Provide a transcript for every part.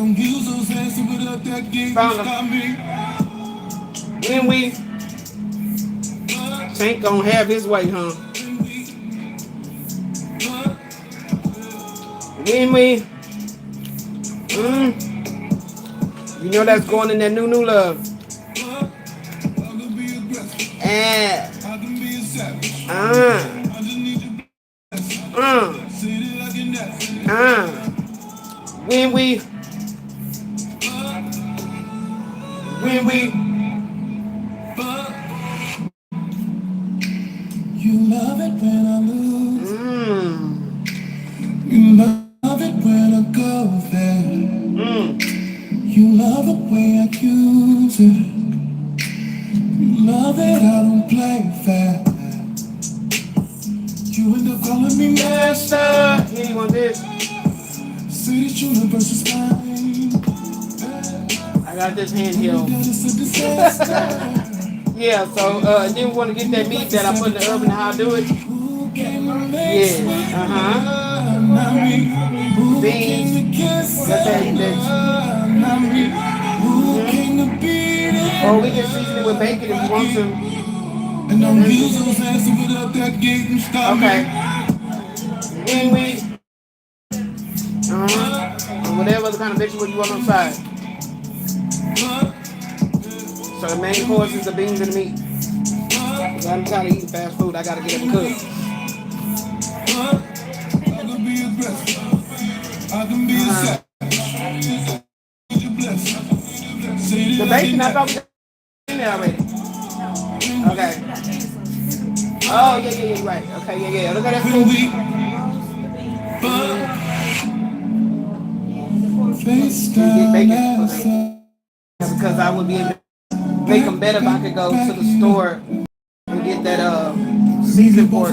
When we Tank gonna have his way, huh? When we you know that's going in that new love. And when we you love it when I lose. You love it when I go there. You love the way I use it. You love it, I don't play fair. You end up calling me master. Yeah, you want this? Say that universe is mine. I got this handheld. Yeah, so then we want to get that meat that I put in the oven. How I do it? Yeah, beans. That's or we can season it with bacon if you want to. Okay. When we whatever other kind of vegetable you want on the side. So the main course is the beans and the meat. I'm tired of eating fast food. I gotta get it cooked. The bacon, I thought was in there already. Okay. Oh, yeah, right. Okay, yeah. Look at that food. Get bacon. Because I would be able to make them better if I could go to the store and get that seasoned pork.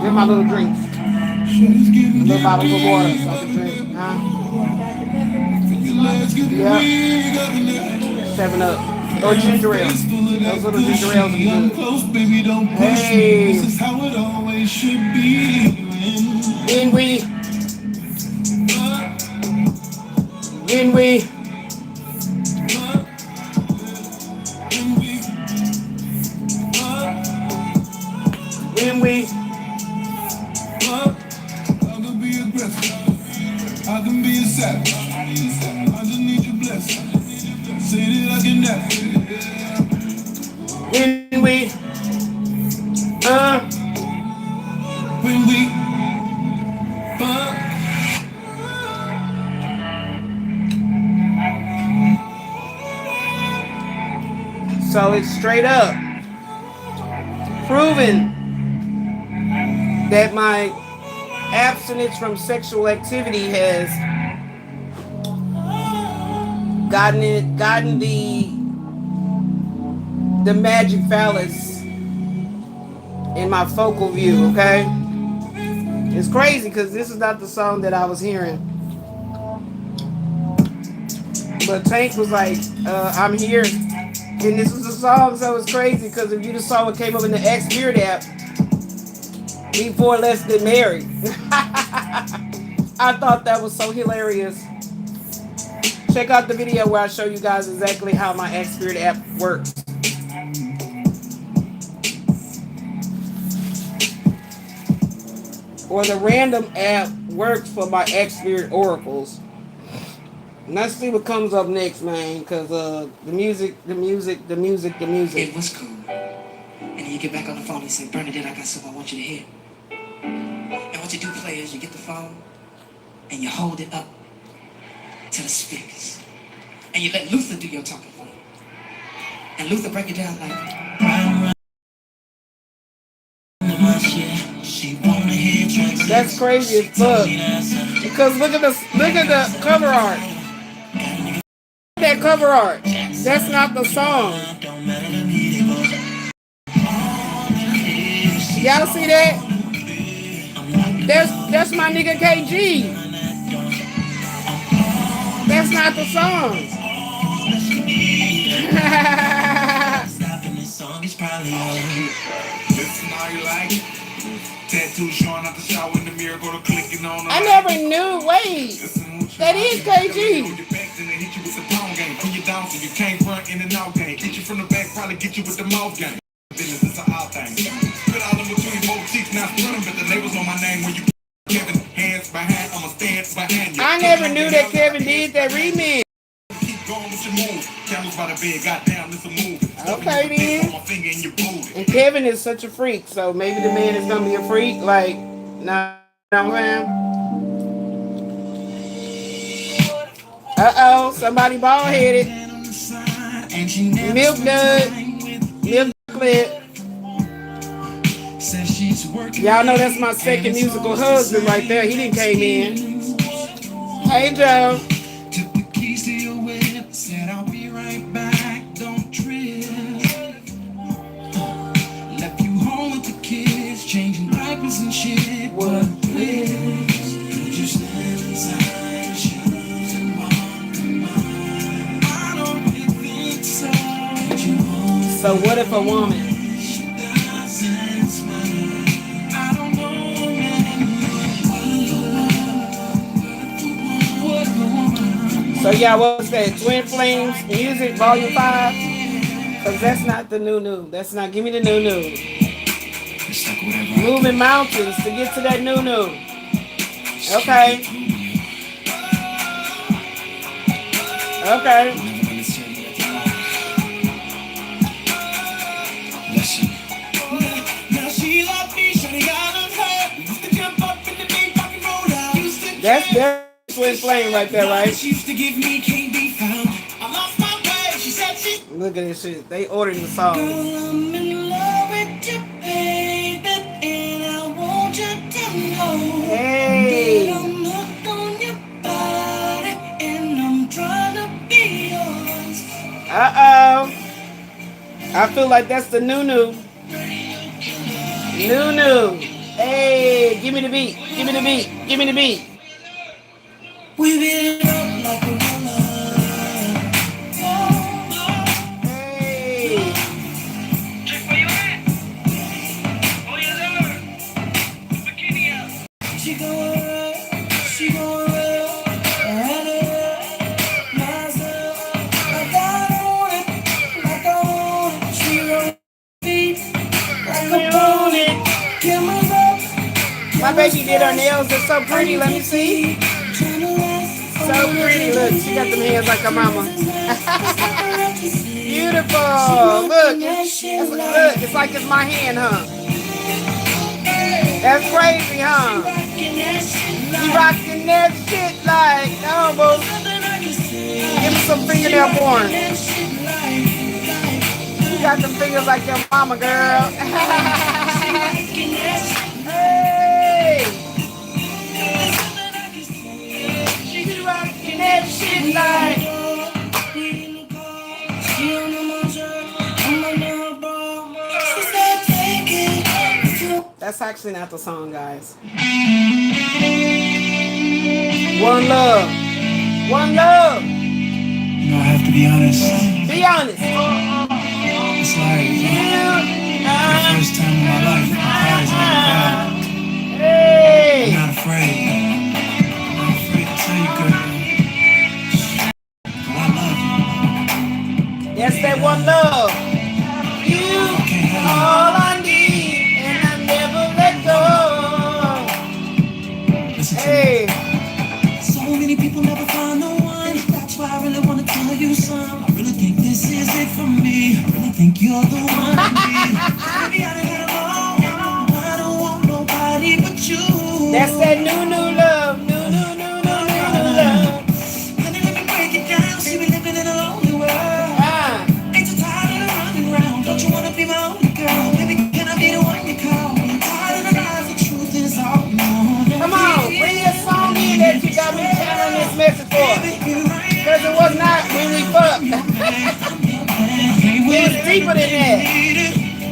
Get my little drinks. Little bottles of water so I can drink. Huh? Yeah. 7-Up. Or ginger ale. Those little ginger ales are good. Hey. When we I can be a savage. I just need your blessing. Say that I can never. When we so it's straight up proven that my abstinence from sexual activity has gotten the magic phallus in my focal view, okay? It's crazy because this is not the song that I was hearing. But Tank was like, I'm here. And this was the song, so it's crazy because if you just saw what came up in the X Spirit app, before less than married. I thought that was so hilarious. Check out the video where I show you guys exactly how my X Spirit app works. Or the random app works for my X Spirit oracles. And let's see what comes up next, man, because the music. It was cool. And then you get back on the phone and you say, Bernadette, I got something I want you to hear. And what you do, play, is you get the phone and you hold it up to the speakers. And you let Luther do your talking for you. And Luther break it down like, that's crazy as fuck. Because look at the cover art. That cover art. That's not the song. Y'all see that? That's my nigga KG. That's not the song. Listen how you like it. I never knew. Wait, that is KG. I never knew that Kevin did that remix. Okay then. And Kevin is such a freak, so maybe the man is gonna be a freak. Like, no, man. Uh-oh, somebody bald headed. Milk dud. Milk clip. Y'all know that's my second musical husband right there. He didn't came in. Hey, Joe. Took the keys to your whip, said I'll be right back, don't trip. Left you home with the kids, changing diapers and shit. What bliss? Just inside shoes and walk mine. I don't think so. So what if a woman? So yeah, what was that? Twin Flames Music Volume 5? Because that's not the new. That's not, give me the new. Moving mountains to get to that new. Okay. Okay. That's their Twin Flame right there, right? Look at this shit. They ordered the song. Hey. Uh-oh. I feel like that's the new. Hey, give me the beat. Give me the beat. We build it up like a roller. Hey. Check where you at. Oh, yes, sir. Bikini out. She going My baby did her nails. They're so pretty. Let me see. So pretty. Look, she got them hands like her mama. Beautiful. Look, it's like it's my hand, huh? That's crazy, huh? You rocking that shit like, no, boo. Give me some fingernail porn. You got them fingers like your mama, girl. Hey! You rocking that shit like. That's actually not the song, guys. One love. One love. You know, I have to be honest. Be honest. It's like the first time in my life, my eyes are like, hey. I'm not afraid. I'm not afraid to tell you, girl. I love you. That's that one love. You all I need, and I never let go. Listen to hey. me. So many people never find the one. That's why I really want to tell you some. I really think this is it for me. I really think you're the one I need. Baby, I don't know. I don't want nobody but you. That's that new love. New love. Honey, let me break it down. See, we living in a lonely world. Ain't so tired of running around. Don't you want to be my only girl? Baby, can I be the one you call? I'm tired of the lies. The truth is all known. Come on, bring your song in that you got me channeling this message for. Because it was not when we fucked. It was deeper than that.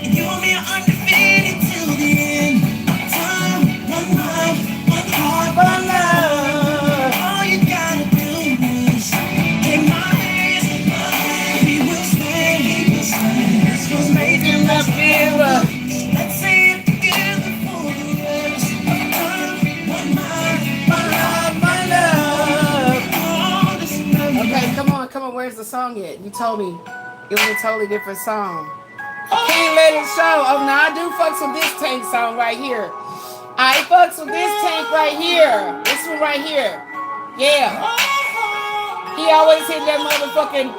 You want me undefeated till the end. Time, one life, one heart, one love. All you gotta do is take my hands. We will stay. This was made in the fear. Let's say it together for the rest. song yet. You told me it was a totally different song. Can't let it show. Oh, no, I do fucks with this Tank song right here. I fucks with this Tank right here. This one right here. Yeah. He always hit that motherfucking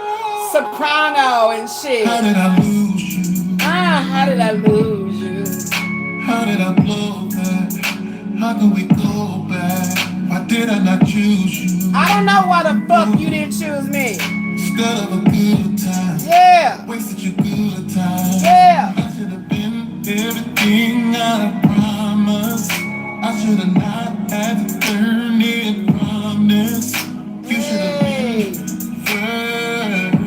soprano and shit. How did I lose you? How did I lose you? How did I blow that? How can we go back? Why did I not choose you? I don't know why the fuck you didn't choose me. Instead of a good time. Yeah. Wasted your good time. Yeah. I should have been everything I promised. I should have not had to turn it promise. You should have been first.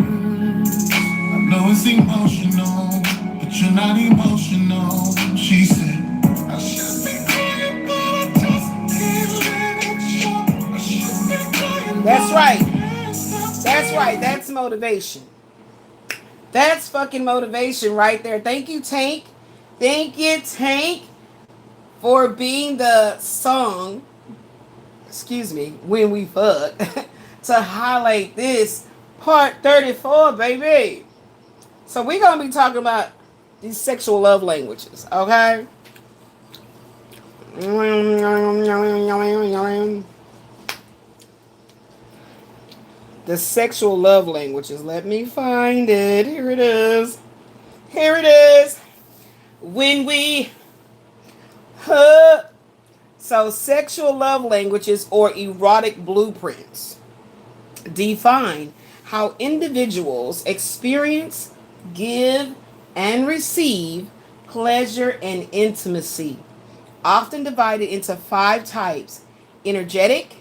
I know it's emotional, but you're not emotional. She said, I should be crying, but I just can't let it show. I should be crying. That's right. That's right. That's motivation. That's fucking motivation right there. Thank you, Tank. Thank you, Tank, for being the song, excuse me, when we fuck, to highlight this part 34, baby. So we're going to be talking about these sexual love languages, okay? The sexual love languages. Let me find it. Here it is. Here it is. When we... So sexual love languages or erotic blueprints define how individuals experience, give, and receive pleasure and intimacy, often divided into 5 types: energetic,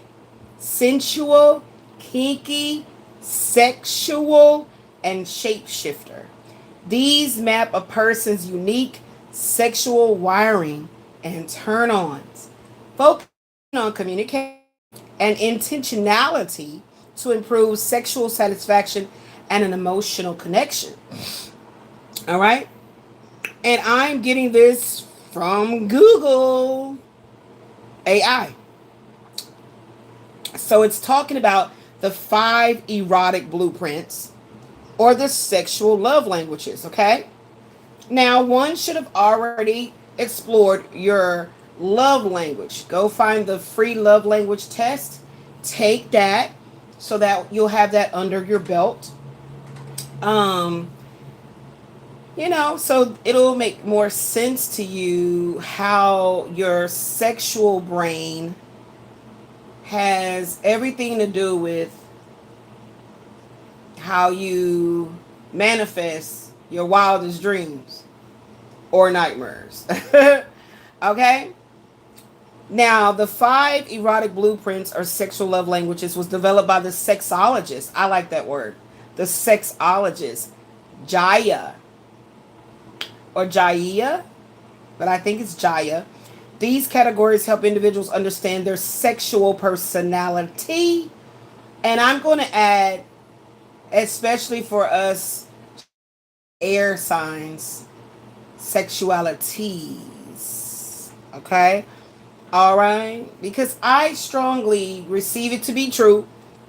sensual, kinky, sexual, and shapeshifter. These map a person's unique sexual wiring and turn-ons, focusing on communication and intentionality to improve sexual satisfaction and an emotional connection. All right? And I'm getting this from Google AI. So it's talking about the 5 erotic blueprints or the sexual love languages, okay? Now, one should have already explored your love language. Go find the free love language test. Take that so that you'll have that under your belt. So it'll make more sense to you how your sexual brain has everything to do with how you manifest your wildest dreams or nightmares. Okay? Now, the 5 erotic blueprints or sexual love languages was developed by the sexologist. I like that word. The sexologist, Jaya. Or Jaya, but I think it's Jaya. These categories help individuals understand their sexual personality. And I'm going to add, especially for us air signs, sexualities. Okay? All right? Because I strongly receive it to be true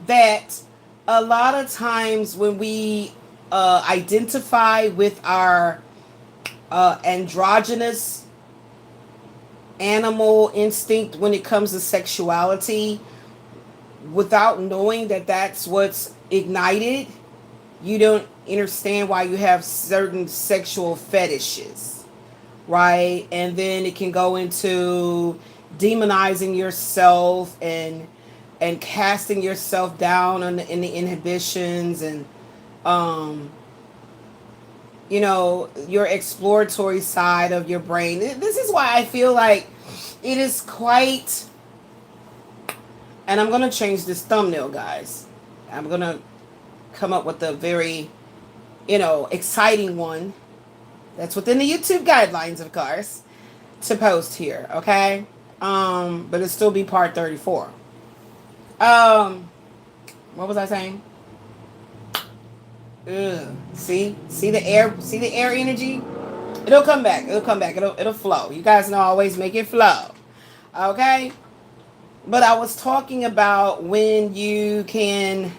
that a lot of times when we identify with our androgynous animal instinct when it comes to sexuality, without knowing that that's what's ignited, you don't understand why you have certain sexual fetishes, right? And then it can go into demonizing yourself and casting yourself down in the inhibitions and your exploratory side of your brain. This is why I feel like it is quite, and I'm going to change this thumbnail, guys. I'm going to come up with a very, exciting one that's within the YouTube guidelines, of course, to post here, okay? But it'll still be part 34. What was I saying? Ugh. See the air energy? It'll come back. It'll flow. You guys know I always make it flow. Okay? But I was talking about when you can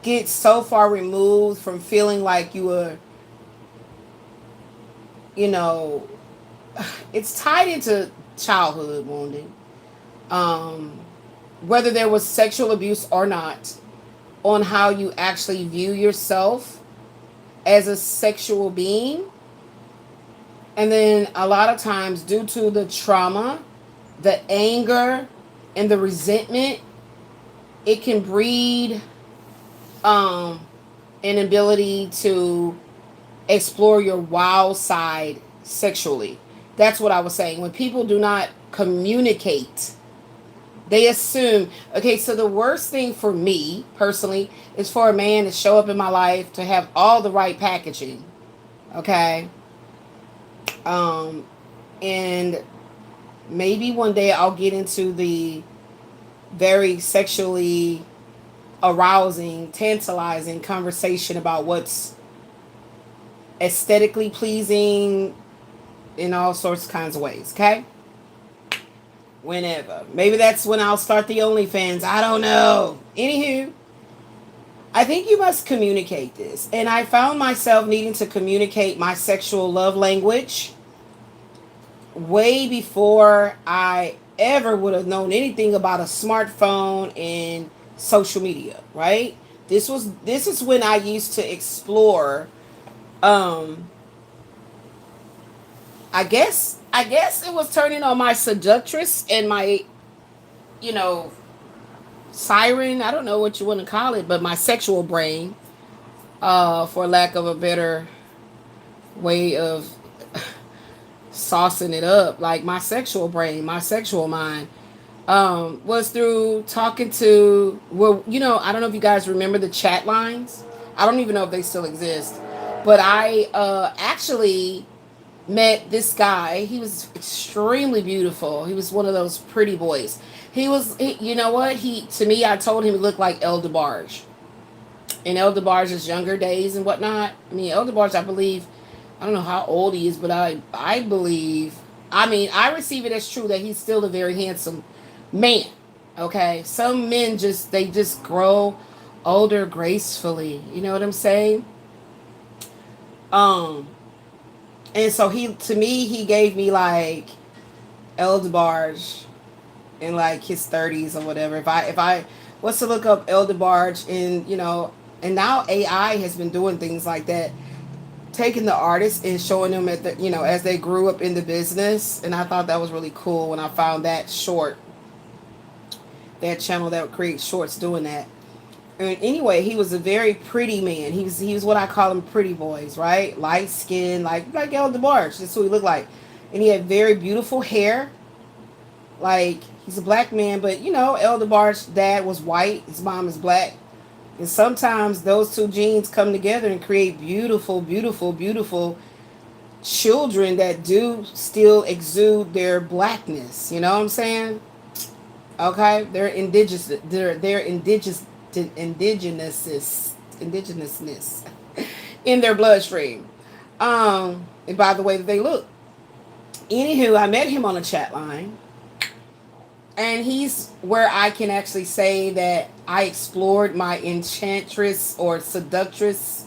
get so far removed from feeling like you were, you know, it's tied into childhood wounding. Um, whether there was sexual abuse or not, on how you actually view yourself as a sexual being. And then a lot of times, due to the trauma, the anger, and the resentment, it can breed um, an ability to explore your wild side sexually. That's what I was saying. When people do not communicate, they assume, okay, so the worst thing for me personally is for a man to show up in my life to have all the right packaging. Okay? And maybe one day I'll get into the very sexually arousing, tantalizing conversation about what's aesthetically pleasing in all sorts of kinds of ways. Okay? Whenever. Maybe that's when I'll start the OnlyFans. I don't know. Anywho, I think you must communicate this. And I found myself needing to communicate my sexual love language way before I ever would have known anything about a smartphone and social media, right? This is when I used to explore I guess it was turning on my seductress and my, you know, siren, I don't know what you want to call it, but my sexual brain, for lack of a better way of saucing it up, like my sexual brain, my sexual mind, was through talking to, well, you know, I don't know if you guys remember the chat lines. I don't even know if they still exist, but I actually met this guy. He was extremely beautiful. He was one of those pretty boys. You know what? To me, I told him he looked like El DeBarge. In El DeBarge's younger days and whatnot. I mean, El DeBarge, I believe, I don't know how old he is, but I believe, I mean, I receive it as true that he's still a very handsome man. Okay? Some men they just grow older gracefully. You know what I'm saying? And so he gave me like El DeBarge in like his 30s or whatever. If I was to look up El DeBarge in, you know, and now AI has been doing things like that, taking the artists and showing them at the, you know, as they grew up in the business. And I thought that was really cool when I found that channel that creates shorts doing that. And anyway, he was a very pretty man. He was what I call him, pretty boys, right? Light skin, like El DeBarge. That's who he looked like. And he had very beautiful hair. Like, he's a black man, but you know, El DeBarge's dad was white, his mom is black. And sometimes those two genes come together and create beautiful, beautiful, beautiful children that do still exude their blackness. You know what I'm saying? Okay? They're indigenous. They're indigenousness in their bloodstream, and by the way that they look. Anywho, I met him on a chat line, and he's where I can actually say that I explored my enchantress or seductress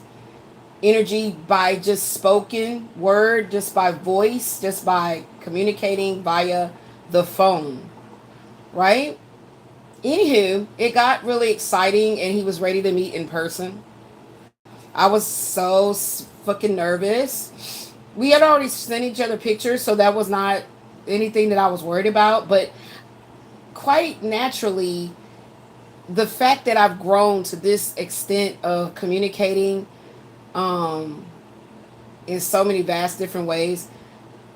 energy by just spoken word, just by voice, just by communicating via the phone, right? Anywho, it got really exciting and he was ready to meet in person. I was so fucking nervous. We had already sent each other pictures, so that was not anything that I was worried about. But quite naturally, the fact that I've grown to this extent of communicating in so many vast different ways,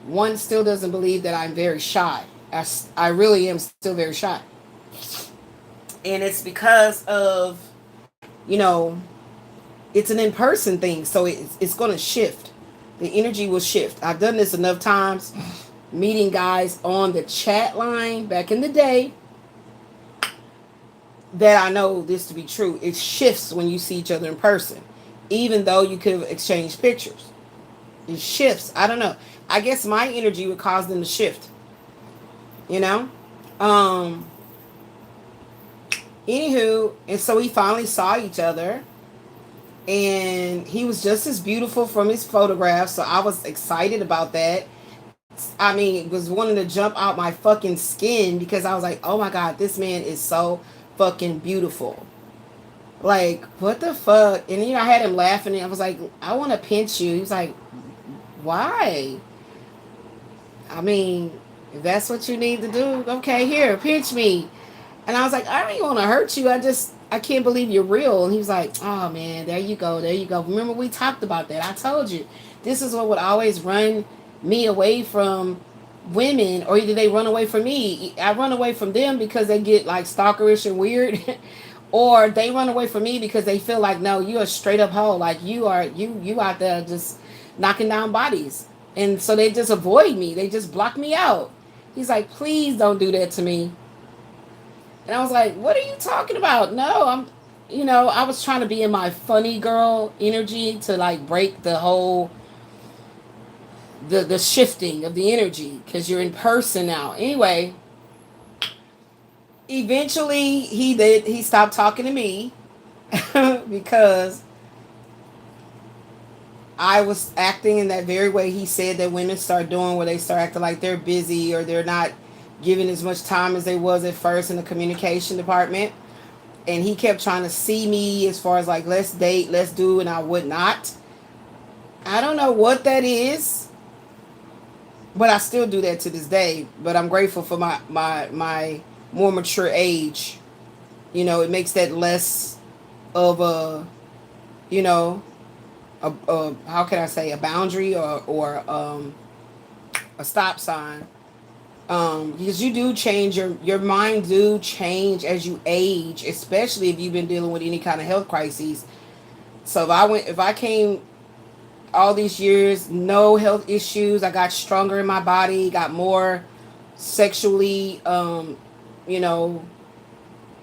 one still doesn't believe that I'm very shy. I really am still very shy. And it's because of, you know, it's an in-person thing. So it's going to shift. The energy will shift. I've done this enough times, meeting guys on the chat line back in the day, that I know this to be true. It shifts when you see each other in person. Even though you could have exchanged pictures. It shifts. I don't know. I guess my energy would cause them to shift. You know? Anywho, and so we finally saw each other, And he was just as beautiful from his photographs, so I was excited about that. I mean, it was wanting to jump out my fucking skin because I was like, oh my God, this man is so fucking beautiful. Like, what the fuck? And I had him laughing and I was like, I want to pinch you. He was like, why? I mean, if that's what you need to do, okay, here, pinch me. And I was like, I don't even want to hurt you. I can't believe you're real. And he was like, oh man, there you go. There you go. Remember we talked about that. I told you. This is what would always run me away from women, or either they run away from me. I run away from them because they get like stalkerish and weird. Or they run away from me because they feel like, no, you're a straight up hoe. Like you out there just knocking down bodies. And so they just avoid me. They just block me out. He's like, please don't do that to me. And I was like, what are you talking about? No, I was trying to be in my funny girl energy to like break the whole, the shifting of the energy because you're in person now. Anyway, eventually he stopped talking to me because I was acting in that very way he said that women start doing, where they start acting like they're busy or they're not giving as much time as they was at first in the communication department. And he kept trying to see me as far as like, let's date, let's do, and I would not. I don't know what that is, but I still do that to this day. But I'm grateful for my more mature age. It makes that less of a, you know, a how can I say, a boundary or a stop sign. Because you do change, your mind do change as you age, especially if you've been dealing with any kind of health crises. So if I came all these years, no health issues, I got stronger in my body, got more sexually,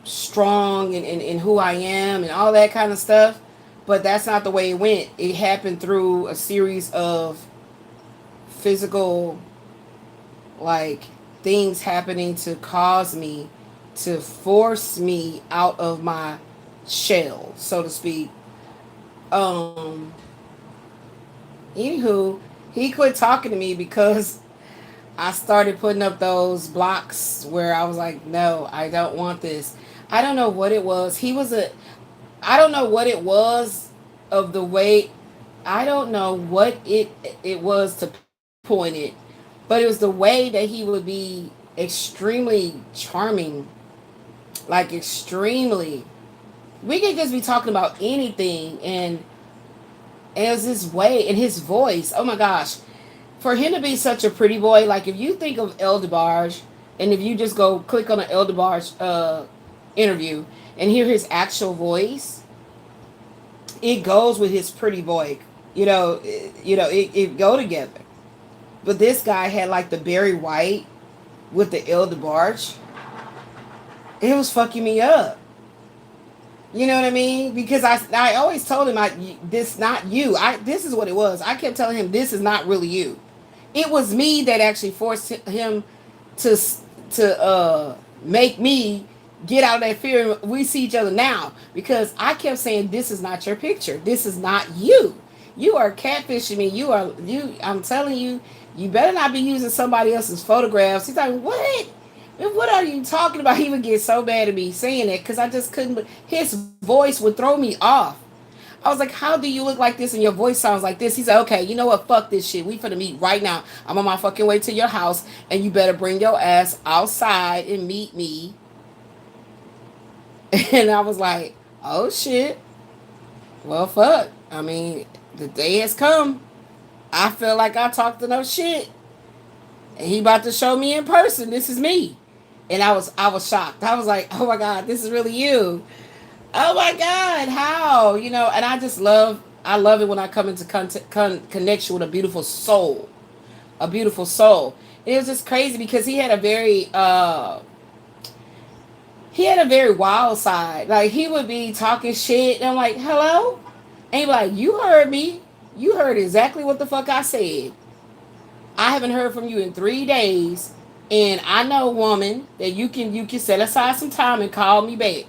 strong in who I am and all that kind of stuff. But that's not the way it went. It happened through a series of physical, like, things happening to cause me, to force me out of my shell, so to speak. Anywho, he quit talking to me because I started putting up those blocks where I was like, no, I don't want this. I don't know what it was. I don't know what it was of the way, I don't know what it was to point it, but it was the way that he would be extremely charming, like extremely. We could just be talking about anything, and it was his way and his voice. Oh my gosh. For him to be such a pretty boy, like if you think of El DeBarge, and if you just go click on an El DeBarge interview and hear his actual voice, it goes with his pretty boy. It go together. But this guy had like the Barry White with the El DeBarge. It was fucking me up. You know what I mean? Because I always told him, this not you. This is what it was. I kept telling him, this is not really you. It was me that actually forced him to make me get out of that fear. We see each other now because I kept saying, this is not your picture. This is not you. You are catfishing me. I'm telling you, you better not be using somebody else's photographs. He's like, what? What are you talking about? He would get so mad at me saying it because I just couldn't. His voice would throw me off. I was like, how do you look like this and your voice sounds like this? He's like, okay, you know what? Fuck this shit. We finna meet right now. I'm on my fucking way to your house and you better bring your ass outside and meet me. And I was like, oh shit. Well, fuck. I mean, the day has come. I feel like I talked enough shit. And he about to show me in person. This is me. And I was shocked. I was like, oh my God, this is really you. Oh my God, how? And I love it when I come into connection with a beautiful soul. A beautiful soul. And it was just crazy because he had a very wild side. Like he would be talking shit and I'm like, hello? And he'd be like, you heard me. You heard exactly what the fuck I said. I haven't heard from you in 3 days. And I know, woman, that you can set aside some time and call me back.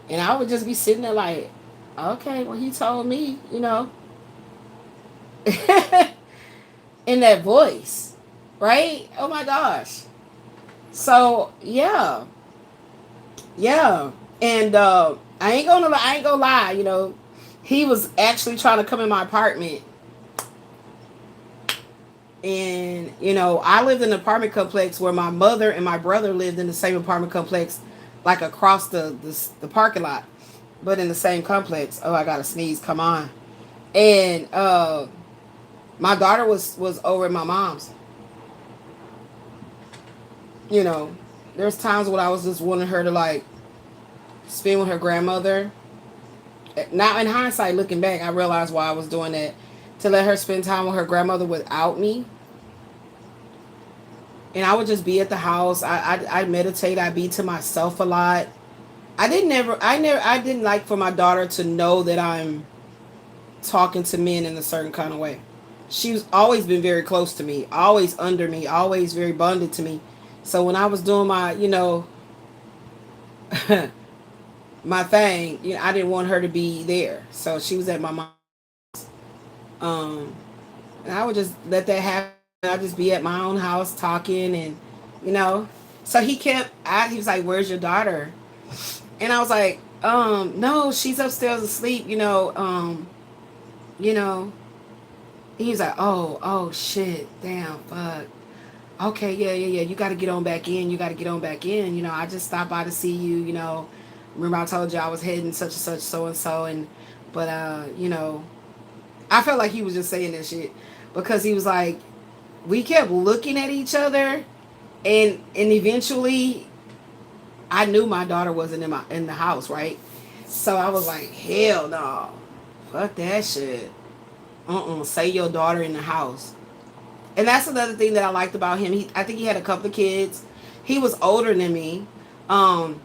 And I would just be sitting there like, Okay, well, he told me, in that voice, right? Oh my gosh. So yeah, yeah, and I ain't gonna lie, he was actually trying to come in my apartment, and I lived in an apartment complex where my mother and my brother lived in the same apartment complex, like across the parking lot, but in the same complex. Oh, I gotta sneeze. Come on. And my daughter was over at my mom's. You know, there's times when I was just wanting her to like spend with her grandmother. Now in hindsight, looking back, I realized why I was doing that, to let her spend time with her grandmother without me. And I would just be at the house. I meditate. I be to myself a lot. I didn't like for my daughter to know that I'm talking to men in a certain kind of way. She's always been very close to me, always under me, always very bonded to me. So when I was doing my, my thing, I didn't want her to be there. So she was at my mom. Um, and I would just let that happen. I'd just be at my own house talking, and you know. So he was like, "Where's your daughter?" And I was like, no, she's upstairs asleep, you know. He was like, oh shit, damn, fuck. Okay, yeah. You got to get on back in. You got to get on back in. I just stopped by to see you. Remember I told you I was heading such and such, so and so, and but I felt like he was just saying that shit because he was like, we kept looking at each other, and eventually, I knew my daughter wasn't in the house, right? So I was like, hell no, fuck that shit. Say your daughter in the house. And that's another thing that I liked about him. I think he had a couple of kids. He was older than me, but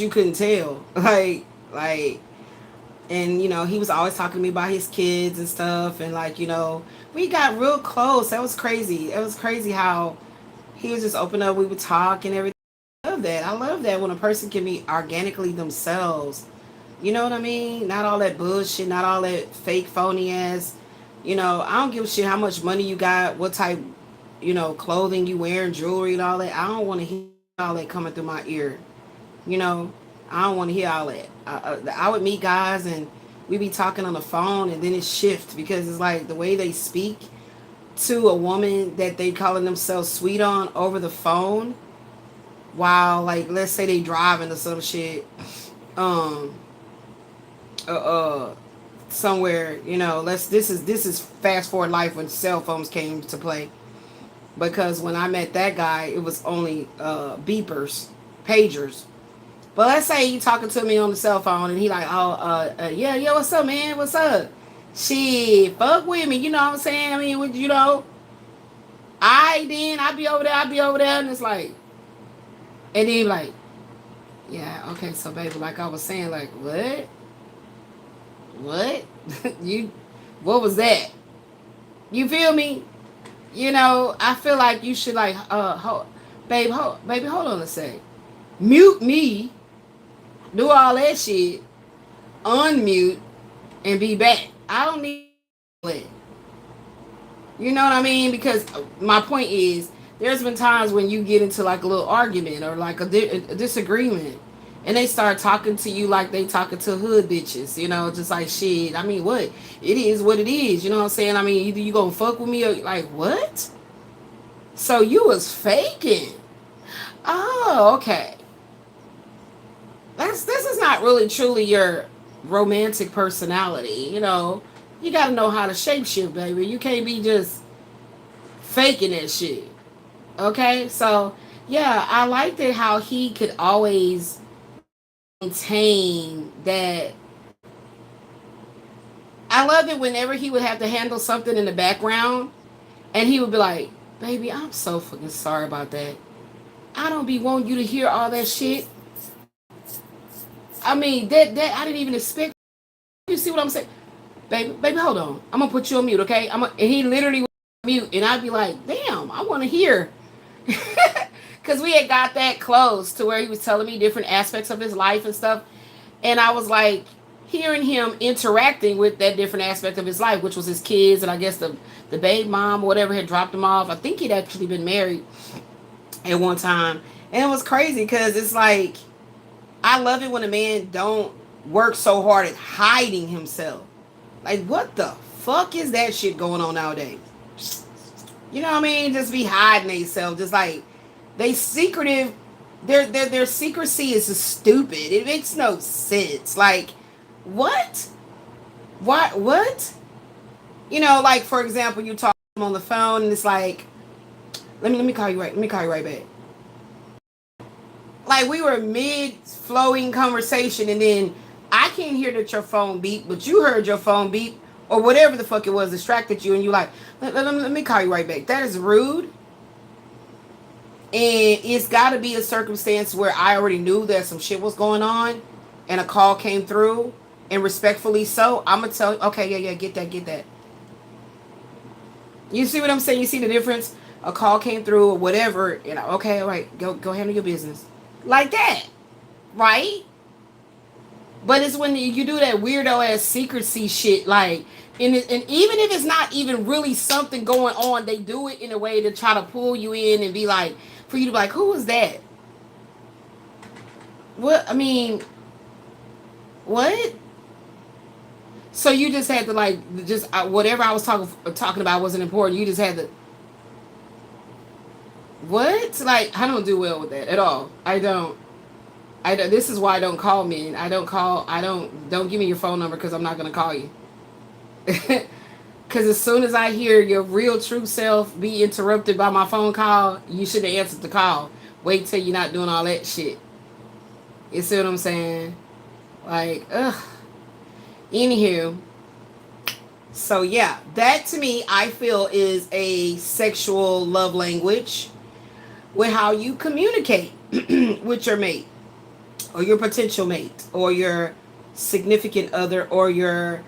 you couldn't tell, like, and he was always talking to me about his kids and stuff, and like, we got real close. That was crazy. It was crazy how he was just open up. We would talk and everything. That. I love that when a person can be organically themselves. You know what I mean? Not all that bullshit, not all that fake phony ass. I don't give a shit how much money you got, what type, clothing you wearing, jewelry and all that. I don't want to hear all that coming through my ear. I don't want to hear all that. I would meet guys and we be talking on the phone and then it shift because it's like the way they speak to a woman that they calling themselves sweet on over the phone. While, like, let's say they driving or some shit, somewhere, this is fast forward life when cell phones came to play. Because when I met that guy, it was only beepers, pagers. But let's say you talking to me on the cell phone and he like, yeah, what's up, man? What's up? Shit, fuck with me, you know what I'm saying? I mean, I be over there, and it's like. And then like, yeah, okay, so baby, like I was saying, like, what? What? What was that? You feel me? I feel like you should like, baby, hold on a sec. Mute me, do all that shit, unmute, and be back. I don't need it. You know what I mean? Because my point is, there's been times when you get into like a little argument or like a disagreement and they start talking to you like they talking to hood bitches, just like shit. I mean, what? It is what it is. You know what I'm saying? I mean, either you gonna fuck with me or like, what? So you was faking. Oh, okay. This is not really truly your romantic personality, You gotta know how to shapeshift, baby. You can't be just faking that shit. Okay, so yeah, I liked it how he could always maintain that. I love it whenever he would have to handle something in the background and he would be like, baby, I'm so fucking sorry about that. I don't be wanting you to hear all that shit. I mean, that I didn't even expect. You see what I'm saying? Baby, hold on. I'm gonna put you on mute, okay? And he literally would mute and I'd be like, damn, I want to hear. Because we had got that close to where he was telling me different aspects of his life and stuff. And I was like, hearing him interacting with that different aspect of his life, which was his kids, and I guess the babe mom or whatever had dropped him off. I think he'd actually been married at one time, and it was crazy because it's like I love it when a man don't work so hard at hiding himself. Like, what the fuck is that shit going on nowadays? You know what I mean? Just be hiding themselves. Just like they secretive. Their secrecy is just stupid. It makes no sense. Like, what? What? You know, like for example, you talk to him on the phone and it's like, let me call you right. Let me call you right back. Like we were mid flowing conversation and then I can't hear that your phone beep, but you heard your phone beep or whatever the fuck it was distracted you and you like, let me call you right back. That is rude. And it's got to be a circumstance where I already knew that some shit was going on and a call came through and respectfully so, I'm going to tell you, okay, yeah, get that. You see what I'm saying? You see the difference? A call came through or whatever, you know, okay, all right, go handle your business. Like that, right? But it's when you do that weirdo ass secrecy shit, like, and even if it's not even really something going on, they do it in a way to try to pull you in and be like, for you to be like, who was that? What? I mean, what? So you just had to like, just whatever I was talking about wasn't important. You just had to. What? Like, I don't do well with that at all. I don't. This is why I don't call men. Don't give me your phone number because I'm not going to call you. Because as soon as I hear your real true self be interrupted by my phone call, you should have answered the call. Wait till you're not doing all that shit. You see what I'm saying? Like, ugh. Anywho. So yeah, that to me, I feel is a sexual love language with how you communicate with your mate or your potential mate or your significant other or your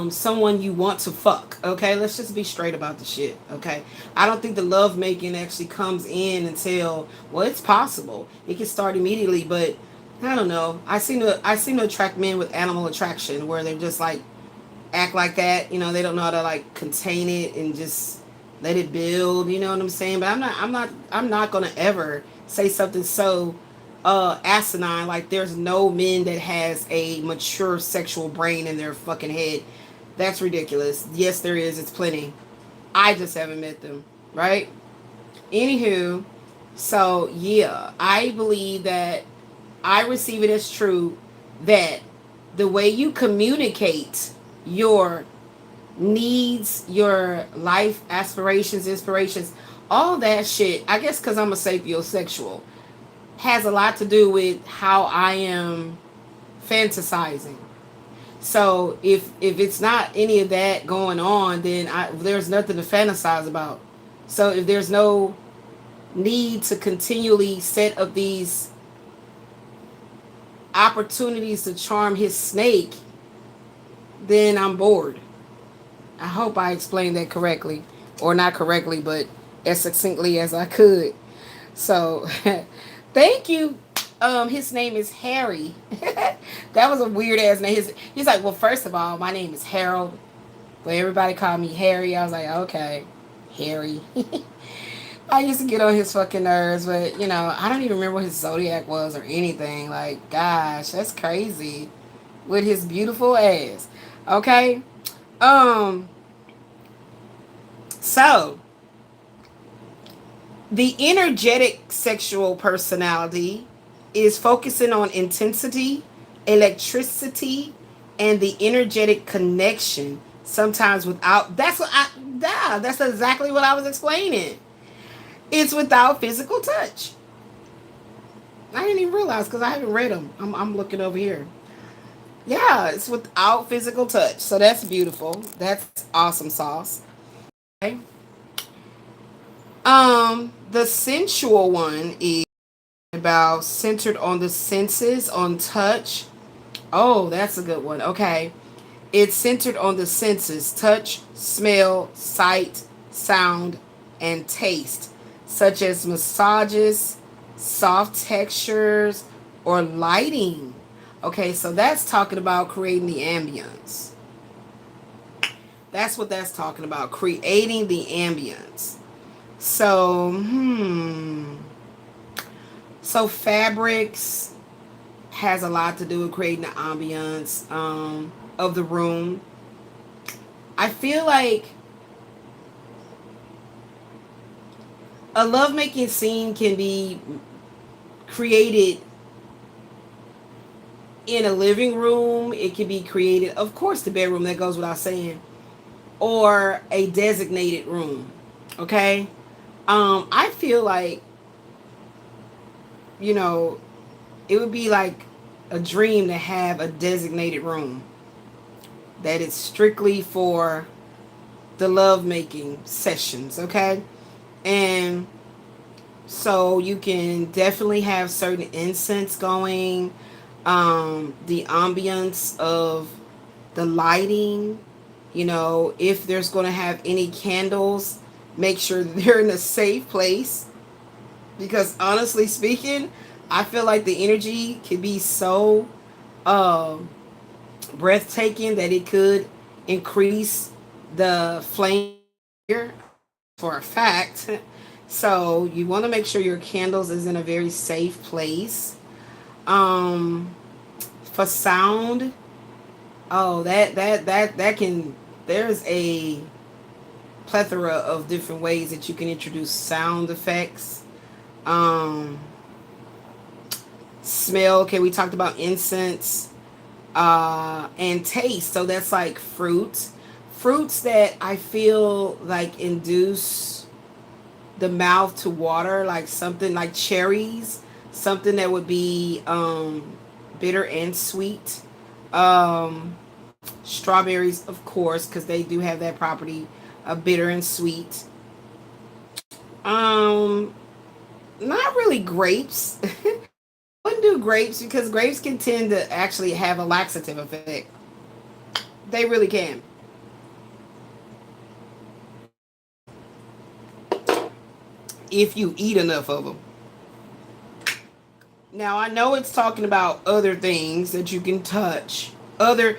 someone you want to fuck. Okay, let's just be straight about the shit. Okay, I don't think the love making actually comes in until, well, it's possible it can start immediately, but I don't know. I seem to attract men with animal attraction where they're just like act like that, you know, they don't know how to like contain it and just let it build, you know what I'm saying? But I'm not gonna ever say something so asinine like there's no men that has a mature sexual brain in their fucking head. That's ridiculous. Yes, there is. It's plenty. I just haven't met them, right? Anywho, so yeah, I believe that I receive it as true that the way you communicate your needs, your life aspirations, inspirations, all that shit, I guess because I'm a sapiosexual, has a lot to do with how I am fantasizing. So if it's not any of that going on, then there's nothing to fantasize about. So if there's no need to continually set up these opportunities to charm his snake, then I'm bored. I hope I explained that correctly, or not correctly, but as succinctly as I could. So thank you. His name is Harry. That was a weird ass name. He's like, well, first of all, my name is Harold, but everybody called me Harry. I was like, okay, Harry. I used to get on his fucking nerves, but you know, I don't even remember what his zodiac was or anything. Like, gosh, that's crazy. With his beautiful ass. Okay. So the energetic sexual personality is focusing on intensity, electricity, and the energetic connection. Sometimes without, that's exactly what I was explaining. It's without physical touch. I didn't even realize because I haven't read them. I'm looking over here. Yeah, it's without physical touch. So that's beautiful. That's awesome sauce. Okay. The sensual one is about centered on the senses, on touch. Oh, that's a good one. Okay. It's centered on the senses, touch, smell, sight, sound, and taste, such as massages, soft textures, or lighting. Okay, so that's talking about creating the ambience. That's what that's talking about, creating the ambience. So, so fabrics has a lot to do with creating the ambience of the room. I feel like a lovemaking scene can be created in a living room. It can be created, of course, the bedroom, that goes without saying, or a designated room. Okay? I feel like, you know, it would be like a dream to have a designated room that is strictly for the lovemaking sessions, okay? And so you can definitely have certain incense going, the ambience of the lighting, you know, if there's going to have any candles, make sure they're in a safe place. Because honestly speaking, I feel like the energy can be so um breathtaking that it could increase the flame for a fact. So you want to make sure your candles is in a very safe place. Um, for sound, oh that can. There's a plethora of different ways that you can introduce sound effects. Um, smell. Okay, we talked about incense. And taste. So that's like fruits that I feel like induce the mouth to water, like something like cherries, something that would be bitter and sweet. Um, strawberries, of course, because they do have that property of bitter and sweet. Um, not really grapes. Wouldn't do grapes because grapes can tend to actually have a laxative effect. They really can. If you eat enough of them. Now I know it's talking about other things that you can touch. Other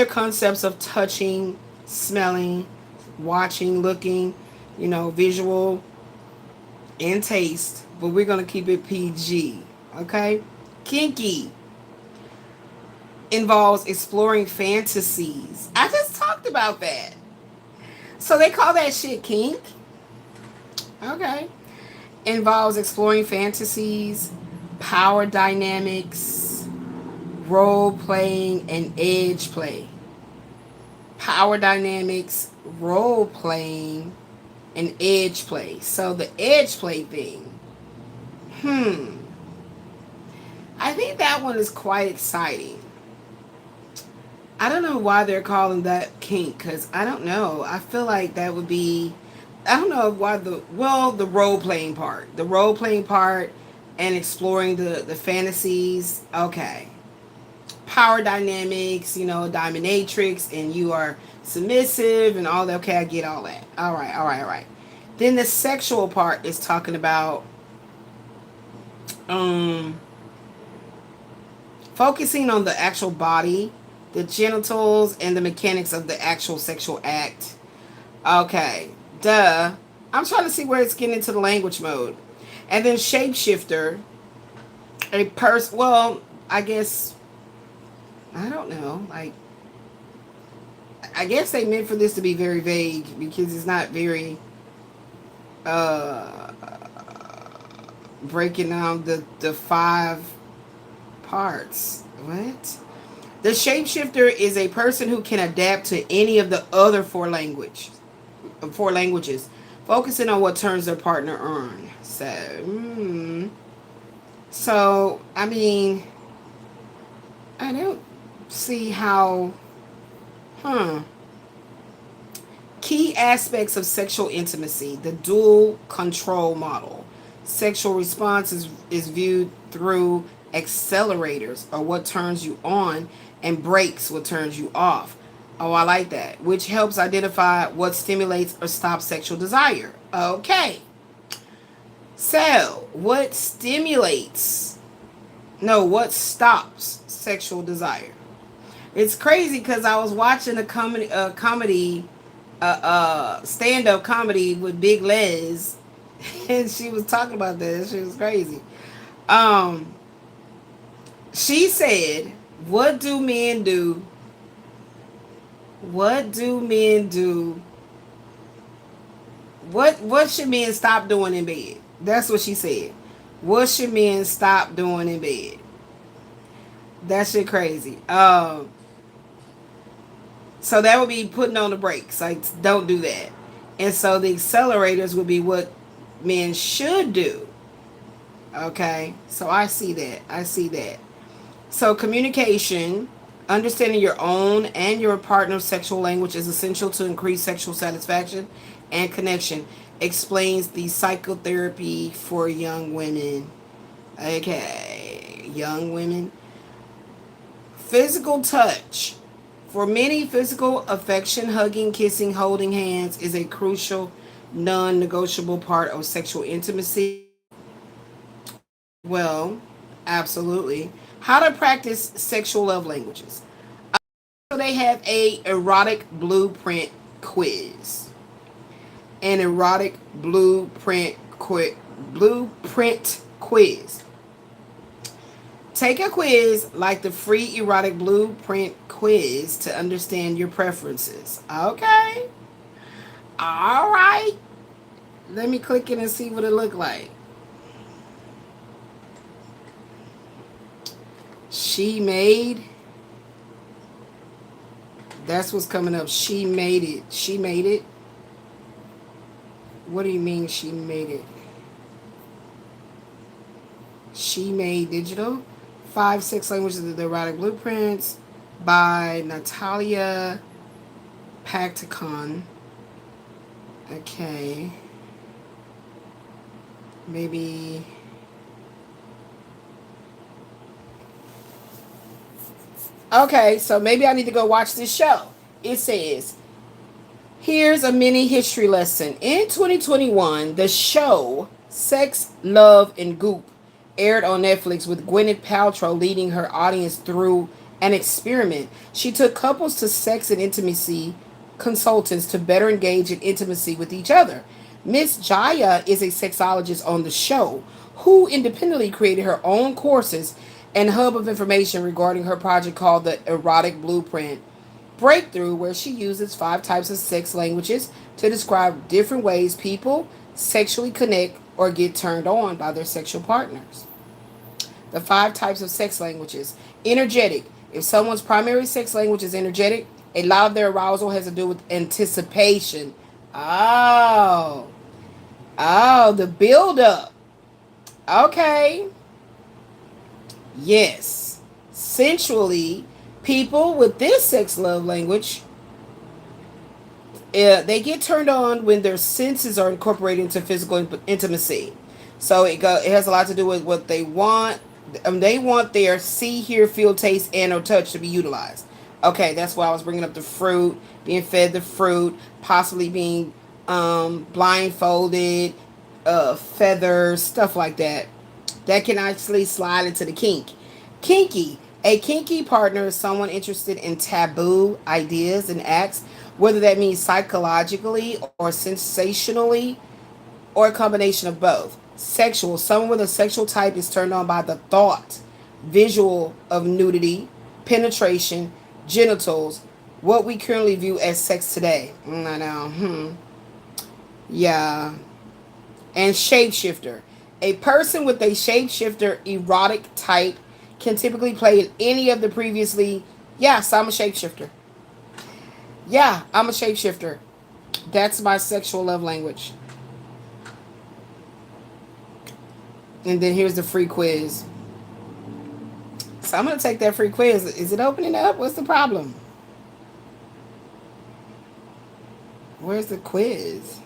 concepts of touching, smelling, watching, looking, you know, visual and taste, but we're going to keep it PG. Okay? Kinky involves exploring fantasies. I just talked about that. So they call that shit kink? Okay. Involves exploring fantasies, power dynamics, role playing, and edge play. Power dynamics, role playing, and edge play. So the edge play thing. I think that one is quite exciting. I don't know why they're calling that kink, because I don't know. I feel like that would be, I don't know why the role playing part. The role playing part and exploring the fantasies. Okay. Power dynamics, you know, dominatrix, and you are submissive and all that. Okay, I get all that. All right, all right, all right. Then the sexual part is talking about focusing on the actual body, the genitals, and the mechanics of the actual sexual act. Okay, duh. I'm trying to see where it's getting into the language mode. And then shapeshifter, well, I guess, I don't know. Like, I guess they meant for this to be very vague because it's not very uh breaking down the five parts. What? The shapeshifter is a person who can adapt to any of the other four languages, focusing on what turns their partner on. So I mean, I don't see how. Key aspects of sexual intimacy: the dual control model. Sexual response is viewed through accelerators, or what turns you on, and brakes, what turns you off. Oh, I like that. Which helps identify what stimulates or stops sexual desire. Okay. So, what stimulates? No, what stops sexual desire. It's crazy because I was watching a stand-up comedy with Big Les, and she was talking about this. She was crazy. Um, she said, "What do men do? What do men do? What should men stop doing in bed?" That's what she said. What should men stop doing in bed? That shit crazy. So that would be putting on the brakes. Like, don't do that. And so the accelerators would be what men should do. Okay? So I see that. I see that. So communication, understanding your own and your partner's sexual language is essential to increase sexual satisfaction and connection. Explains the psychotherapy for young women. Okay. Young women. Physical touch. For many, physical affection, hugging, kissing, holding hands is a crucial, non-negotiable part of sexual intimacy. Well, absolutely. How to practice sexual love languages. So they have a erotic blueprint quiz. An erotic blueprint quiz. Take a quiz like the free erotic blueprint quiz to understand your preferences. Okay. All right. Let me click it and see what it look like. She made. That's what's coming up. She made it. She made it. What do you mean she made it? She Made Digital. 5 Sex Languages of the Erotic Blueprints by Natalia Pacticon. Okay. Maybe. Okay, so maybe I need to go watch this show. It says, here's a mini history lesson. In 2021, the show Sex, Love, and Goop aired on Netflix with Gwyneth Paltrow leading her audience through an experiment. She took couples to sex and intimacy consultants to better engage in intimacy with each other. Miss Jaya is a sexologist on the show who independently created her own courses and hub of information regarding her project called the Erotic Blueprint Breakthrough, where she uses 5 types of sex languages to describe different ways people sexually connect or get turned on by their sexual partners. The 5 types of sex languages. Energetic. If someone's primary sex language is energetic, a lot of their arousal has to do with anticipation. Oh, the build up. Okay. Yes. Sensually, people with this sex love language, they get turned on when their senses are incorporated into physical intimacy. So it has a lot to do with what they want. They want their see, hear, feel, taste, and or touch to be utilized. Okay, that's why I was bringing up the fruit, being fed the fruit, possibly being blindfolded, feathers, stuff like that. That can actually slide into the kink. Kinky. A kinky partner is someone interested in taboo ideas and acts, whether that means psychologically or sensationally, or a combination of both. Sexual. Someone with a sexual type is turned on by the thought, visual of nudity, penetration, genitals, what we currently view as sex today. I know. Yeah. And shapeshifter. A person with a shapeshifter erotic type can typically play in any of the previously. Yes, I'm a shapeshifter. Yeah, I'm a shapeshifter. That's my sexual love language. And then here's the free quiz. So I'm going to take that free quiz. Is it opening up? What's the problem? Where's the quiz?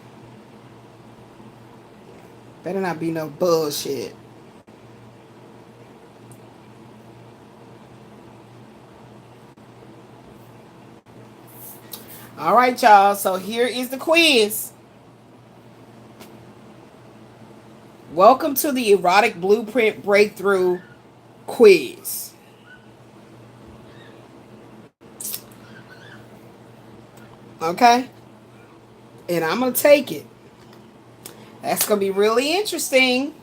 Better not be no bullshit. All right, y'all. So here is the quiz. Welcome to the Erotic Blueprint Breakthrough Quiz. Okay? And I'm going to take it. That's going to be really interesting.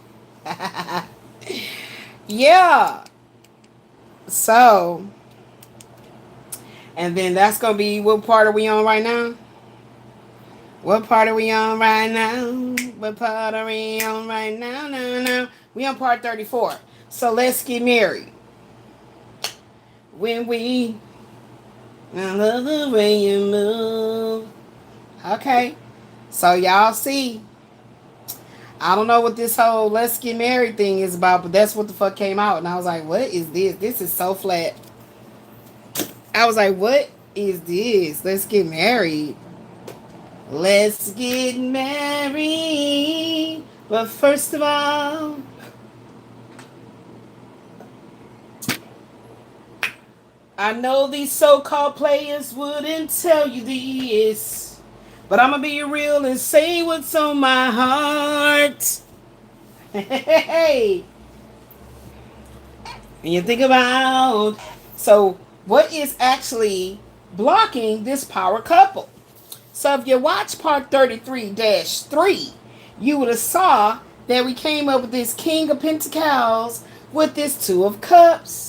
Yeah. So, and then that's going to be, what part are we on right now? What part are we on right now? What part are we on right now? No. We on part 34. So let's get married. When we, I love the way you move. Okay. So y'all see, I don't know what this whole let's get married thing is about, but that's what the fuck came out. And I was like, what is this? This is so flat. I was like, what is this? Let's get married. Let's get married. But first of all, I know these so-called players wouldn't tell you this, but I'm going to be real and say what's on my heart. Hey. And you think about, so what is actually blocking this power couple? So if you watch part 33-3, you would have saw that we came up with this King of Pentacles with this Two of Cups.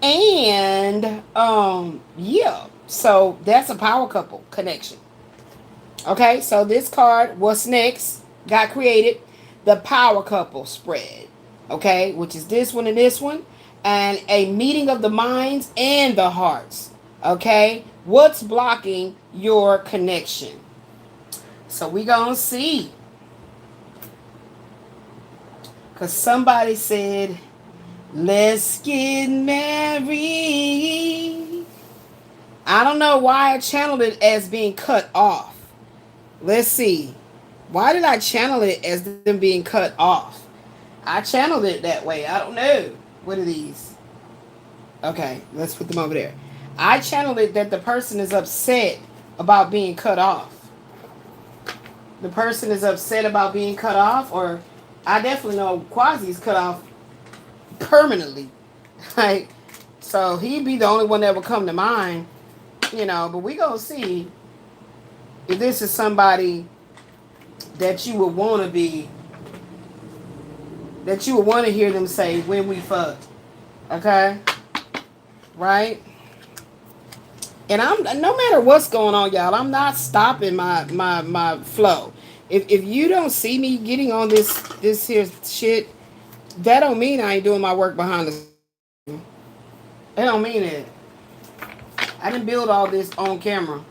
And, yeah. So that's a power couple connection. Okay, so this card, what's next, got created. The power couple spread. Okay, which is this one and this one. And a meeting of the minds and the hearts. Okay, what's blocking your connection? So we gonna see. Because somebody said, let's get married. I don't know why I channeled it as being cut off. Let's see. Why did I channel it as them being cut off? I channeled it that way. I don't know. What are these? Okay, let's put them over there. I channeled it that the person is upset about being cut off. The person is upset about being cut off, or I definitely know Quasi's cut off permanently. Like, so he'd be the only one that would come to mind, you know, but we gonna see if this is somebody that you would want to be, that you would want to hear them say when we fuck. Okay? Right? And I'm, no matter what's going on, y'all, I'm not stopping my flow. If you don't see me getting on this here shit, that don't mean I ain't doing my work behind the scenes. That don't mean it. I didn't build all this on camera.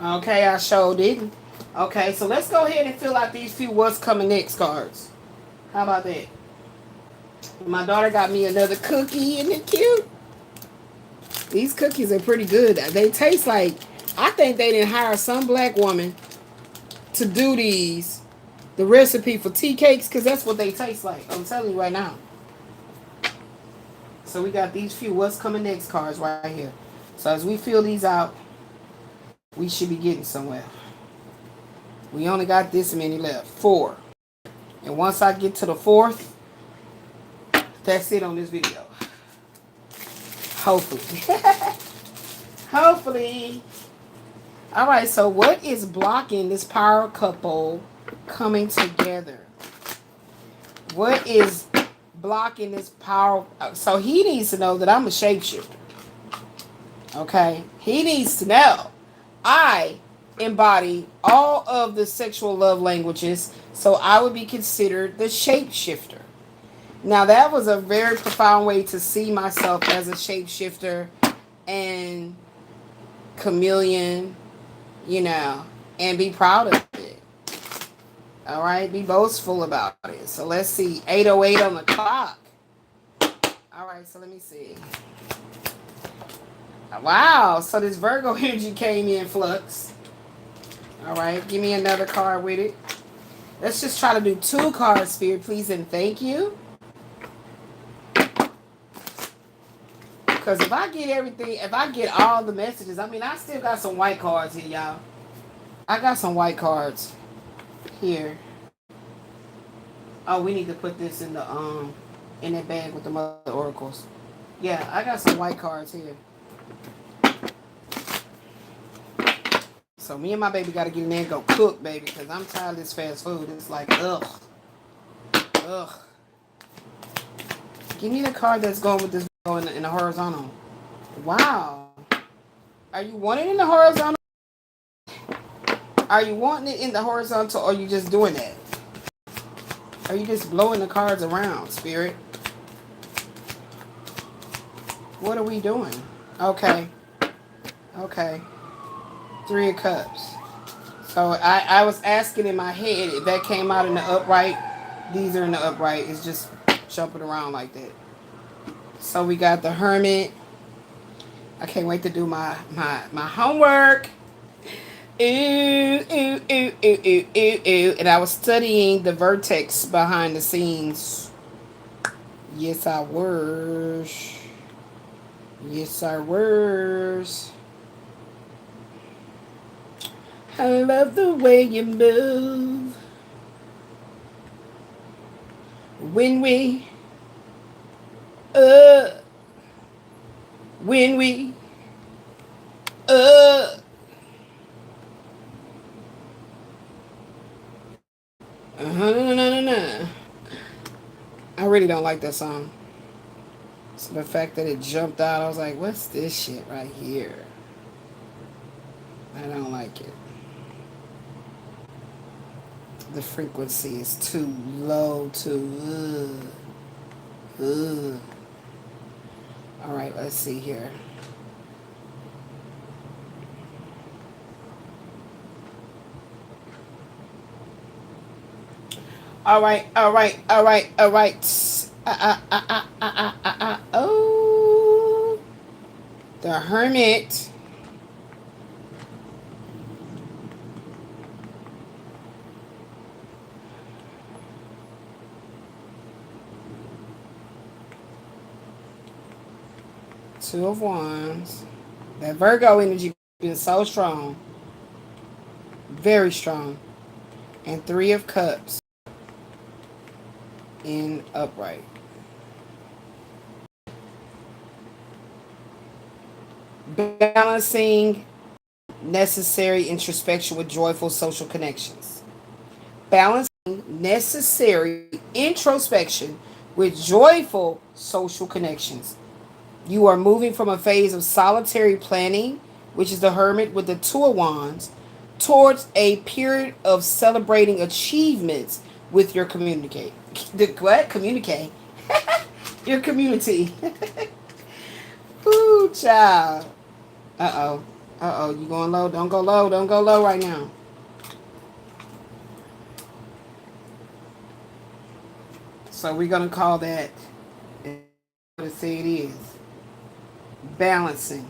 Okay, I sure didn't. Okay, so let's go ahead and fill out these few what's coming next cards. How about that? My daughter got me another cookie. Isn't it cute? These cookies are pretty good. They taste like, I think they didn't hire some black woman to do these, the recipe for tea cakes, because that's what they taste like. I'm telling you right now. So we got these few what's coming next cards right here. So as we fill these out, we should be getting somewhere. We only got this many left. 4. And once I get to the 4th, that's it on this video. Hopefully. Hopefully. Alright, so what is blocking this power couple coming together? What is blocking this power? So he needs to know that I'm a shapeshifter. Okay? He needs to know I embody all of the sexual love languages, so I would be considered the shapeshifter. Now, that was a very profound way to see myself as a shapeshifter and chameleon, you know, and be proud of it. All right, be boastful about it. So let's see, 8:08 on the clock. All right, so let me see. Wow, so this Virgo energy came in flux. All right, give me another card with it. Let's just try to do 2 cards, Spirit, please and thank you. Because if I get everything, if I get all the messages, I mean, I still got some white cards here, y'all. I got some white cards here. Oh, we need to put this in the in that bag with the mother oracles. Yeah, I got some white cards here. So me and my baby got to get in there and go cook, baby, because I'm tired of this fast food. It's like, ugh. Ugh. Give me the card that's going with this in the horizontal. Wow. Are you wanting it in the horizontal? Are you wanting it in the horizontal, or are you just doing that? Are you just blowing the cards around, Spirit? What are we doing? Okay. Okay. 3 of Cups. So I was asking in my head if that came out in the upright. These are in the upright. It's just jumping around like that. So we got the Hermit. I can't wait to do my homework. Ooh, ooh, ooh, ooh, ooh, ooh, ooh. And I was studying the vertex behind the scenes. Yes, I was. Yes, I was. I love the way you move. When we, when we, no. I really don't like that song. So the fact that it jumped out, I was like, what's this shit right here? I don't like it. The frequency is too low, All right, let's see here. All right. Oh, the Hermit. Two of Wands. That Virgo energy been so strong. Very strong. And 3 of Cups in upright. Balancing necessary introspection with joyful social connections. Balancing necessary introspection with joyful social connections. You are moving from a phase of solitary planning, which is the Hermit with the 2 of Wands, towards a period of celebrating achievements with your communicate. The what? Communicate. Your community. Ooh, child. Uh-oh. You going low? Don't go low. Don't go low right now. So we're going to call that, what to say it is, balancing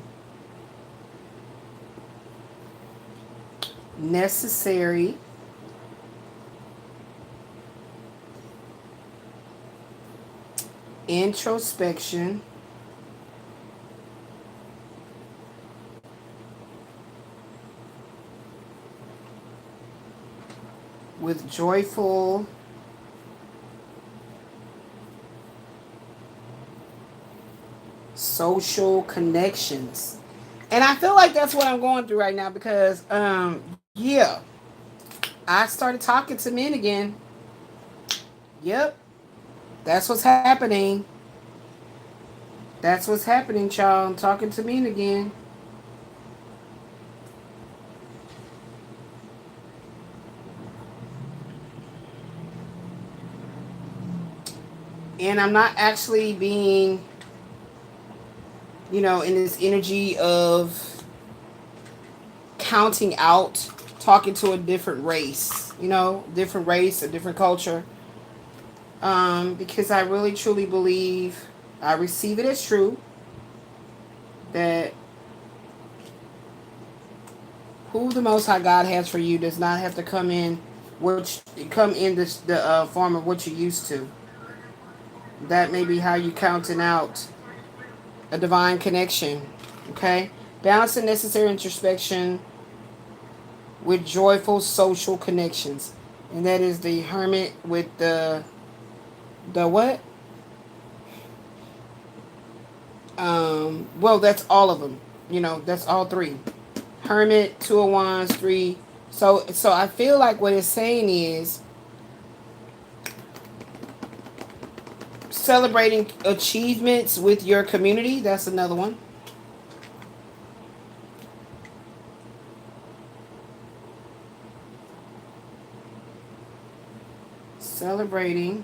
necessary introspection with joyful social connections. And I feel like that's what I'm going through right now because, yeah, I started talking to men again. Yep. That's what's happening. That's what's happening, y'all. I'm talking to men again. And I'm not actually being, in this energy of counting out, talking to a different race, different race, a different culture. Because I really truly believe, I receive it as true, that who the Most High God has for you does not have to come in the form of what you're used to. That may be how you counting out a divine connection. Okay? Balancing necessary introspection with joyful social connections. And that is the Hermit with the what? Well, that's all of them. That's all 3. Hermit, Two of Wands, 3. So I feel like what it's saying is celebrating achievements with your community. That's another one. Celebrating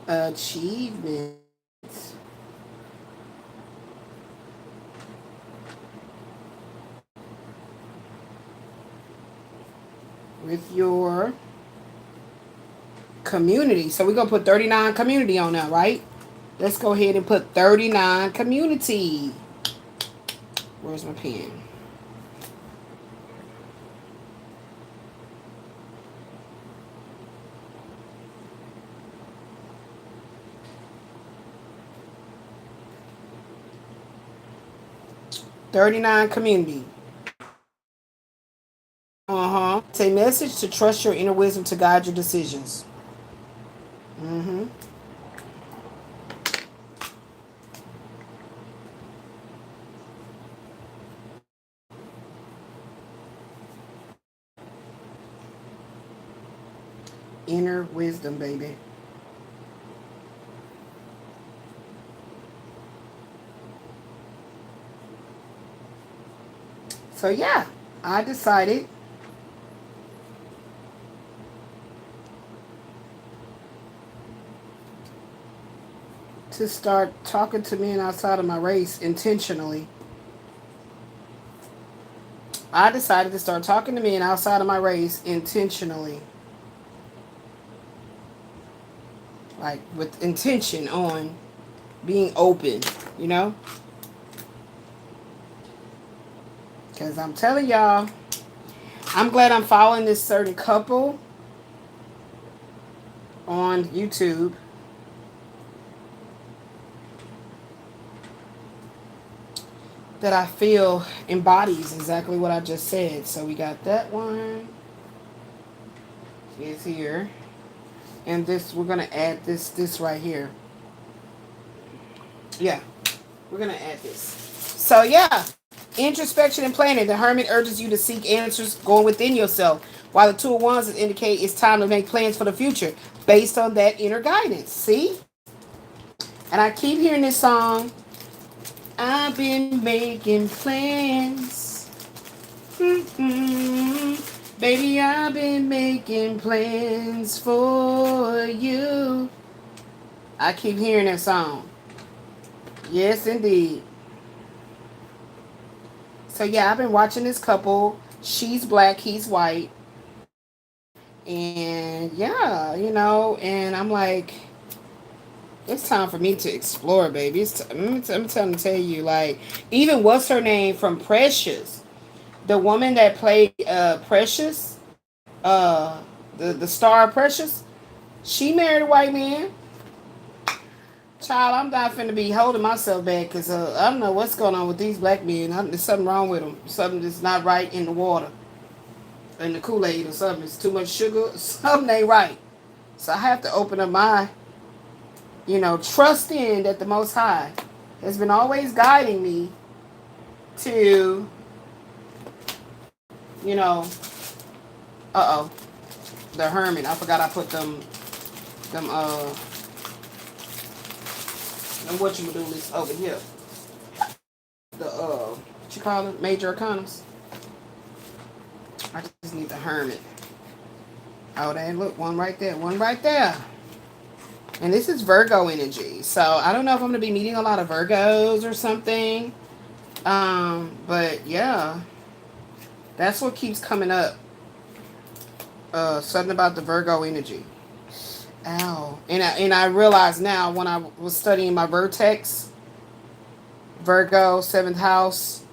achievements with your community. So we're going to put 39 community on there, right? Let's go ahead and put 39 community. Where's my pen? $39 community. It's a message to trust your inner wisdom to guide your decisions. Inner wisdom, baby. So yeah, I decided to start talking to men outside of my race intentionally. I decided to start talking to men outside of my race intentionally. Like with intention on being open, you know? Because I'm telling y'all, I'm glad I'm following this certain couple on YouTube. That I feel embodies exactly what I just said. So we got that one. Is here. And this, we're going to add this right here. Yeah. We're going to add this. So yeah. Introspection and planning. The Hermit urges you to seek answers going within yourself. While the Two of Wands indicate it's time to make plans for the future. Based on that inner guidance. See? And I keep hearing this song. I've been making plans. Baby, I've been making plans for you. I keep hearing that song. Yes, indeed. So, yeah, I've been watching this couple. She's black, he's white. And, yeah, you know, and I'm like, it's time for me to explore, baby. I'm trying to tell you, like, even what's her name from Precious, the woman that played Precious, the star Precious, she married a white man. Child, I'm not finna be holding myself back because I don't know what's going on with these black men. There's something wrong with them. Something that's not right in the water, in the Kool-Aid or something. It's too much sugar. Something ain't right. So I have to open up my, trust in that the Most High has been always guiding me to, the Hermit. I forgot I put them whatchamacallit over here. The, what you call it? Major Arcanums. I just need the Hermit. Oh, there, look, one right there. And this is Virgo energy. So I don't know if I'm going to be meeting a lot of Virgos or something. But yeah. That's what keeps coming up. Something about the Virgo energy. Ow. And I realize now when I was studying my vertex, Virgo, 7th house,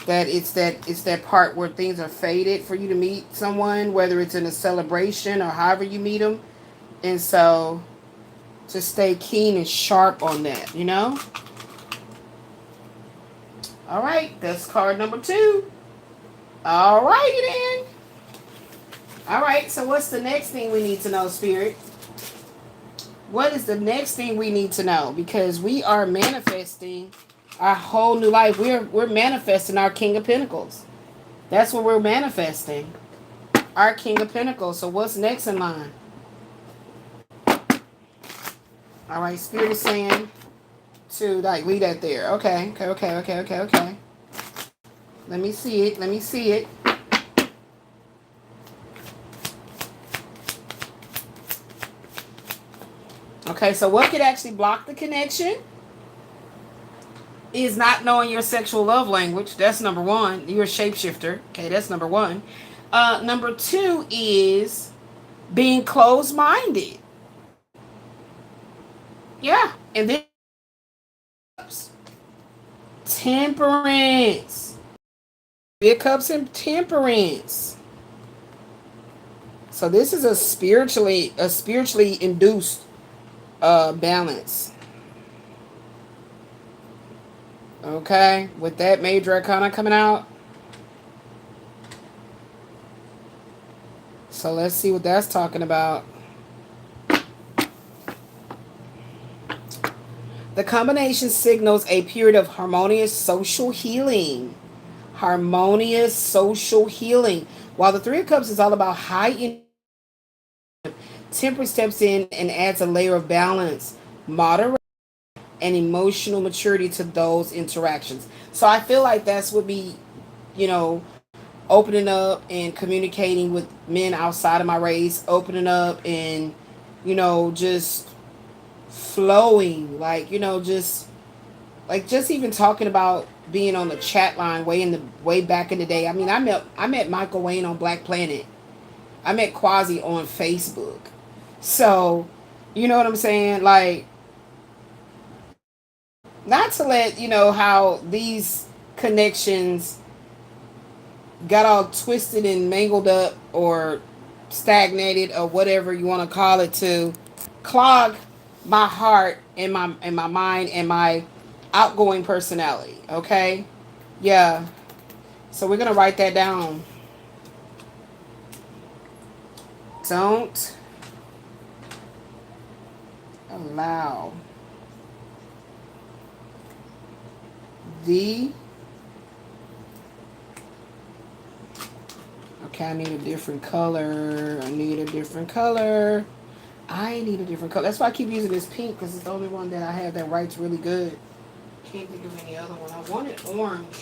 that it's that part where things are fated for you to meet someone, whether it's in a celebration or however you meet them. And so to stay keen and sharp on that, All right, that's card number 2. All righty then. All right, so what's the next thing we need to know, Spirit? What is the next thing we need to know? Because we are manifesting our whole new life. We're manifesting our King of Pentacles. That's what we're manifesting. Our King of Pentacles. So what's next in line? All right, Spirit is saying to like leave that there. Okay. Let me see it. Okay, so what could actually block the connection is not knowing your sexual love language. That's number one. You're a shapeshifter. Okay, that's number one. Number two is being closed-minded. Yeah, and then temperance. Big cups and temperance. So this is a spiritually induced balance. Okay, with that major arcana coming out. So let's see what that's talking about. The combination signals a period of harmonious social healing. Harmonious social healing. While the Three of Cups is all about high energy, Temperance steps in and adds a layer of balance, moderation, and emotional maturity to those interactions. So I feel like that's what be, opening up and communicating with men outside of my race, opening up and, just flowing, just even talking about being on the chat line way back in the day. I mean, I met Michael Wayne on Black Planet. I met Quasi on Facebook. So, you know what I'm saying? Like, not to let, how these connections got all twisted and mangled up or stagnated or whatever you want to call it, to clog my heart and my mind and my outgoing personality. Okay? Yeah. So we're going to write that down. Don't allow the... Okay, I need a different color. I need a different color. That's why I keep using this pink, because it's the only one that I have that writes really good. Can't think of any other one. I wanted orange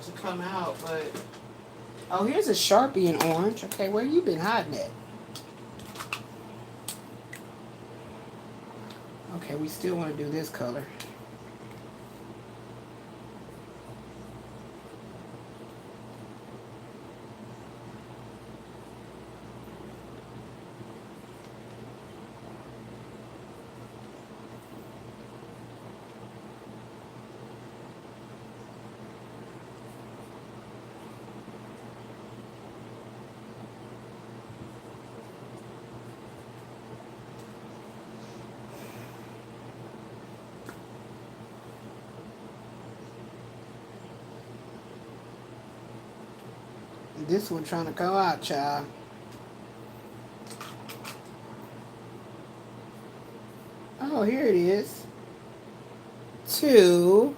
to come out, but... Oh, here's a Sharpie in orange. Okay, where you been hiding at? Okay, we still want to do this color. This one trying to go out, child. Oh, here it is. 2.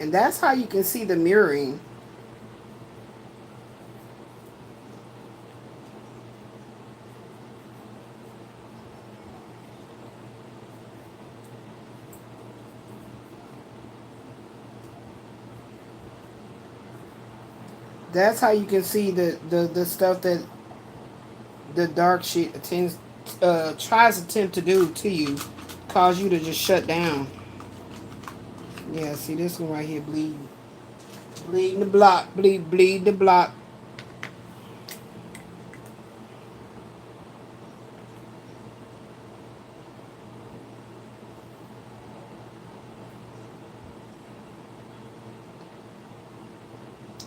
And that's how you can see the mirroring. That's how you can see the stuff that the dark shit tries to attempt to do to you, cause you to just shut down. Yeah, see this one right here, bleeding the block, bleed the block.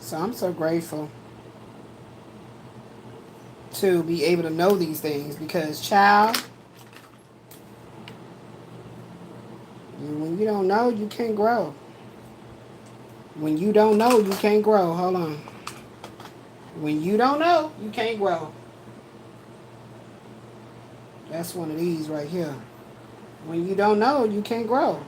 So I'm so grateful to be able to know these things, because, child, When you don't know, you can't grow. When you don't know, you can't grow. Hold on. When you don't know, you can't grow. That's one of these right here. When you don't know, you can't grow.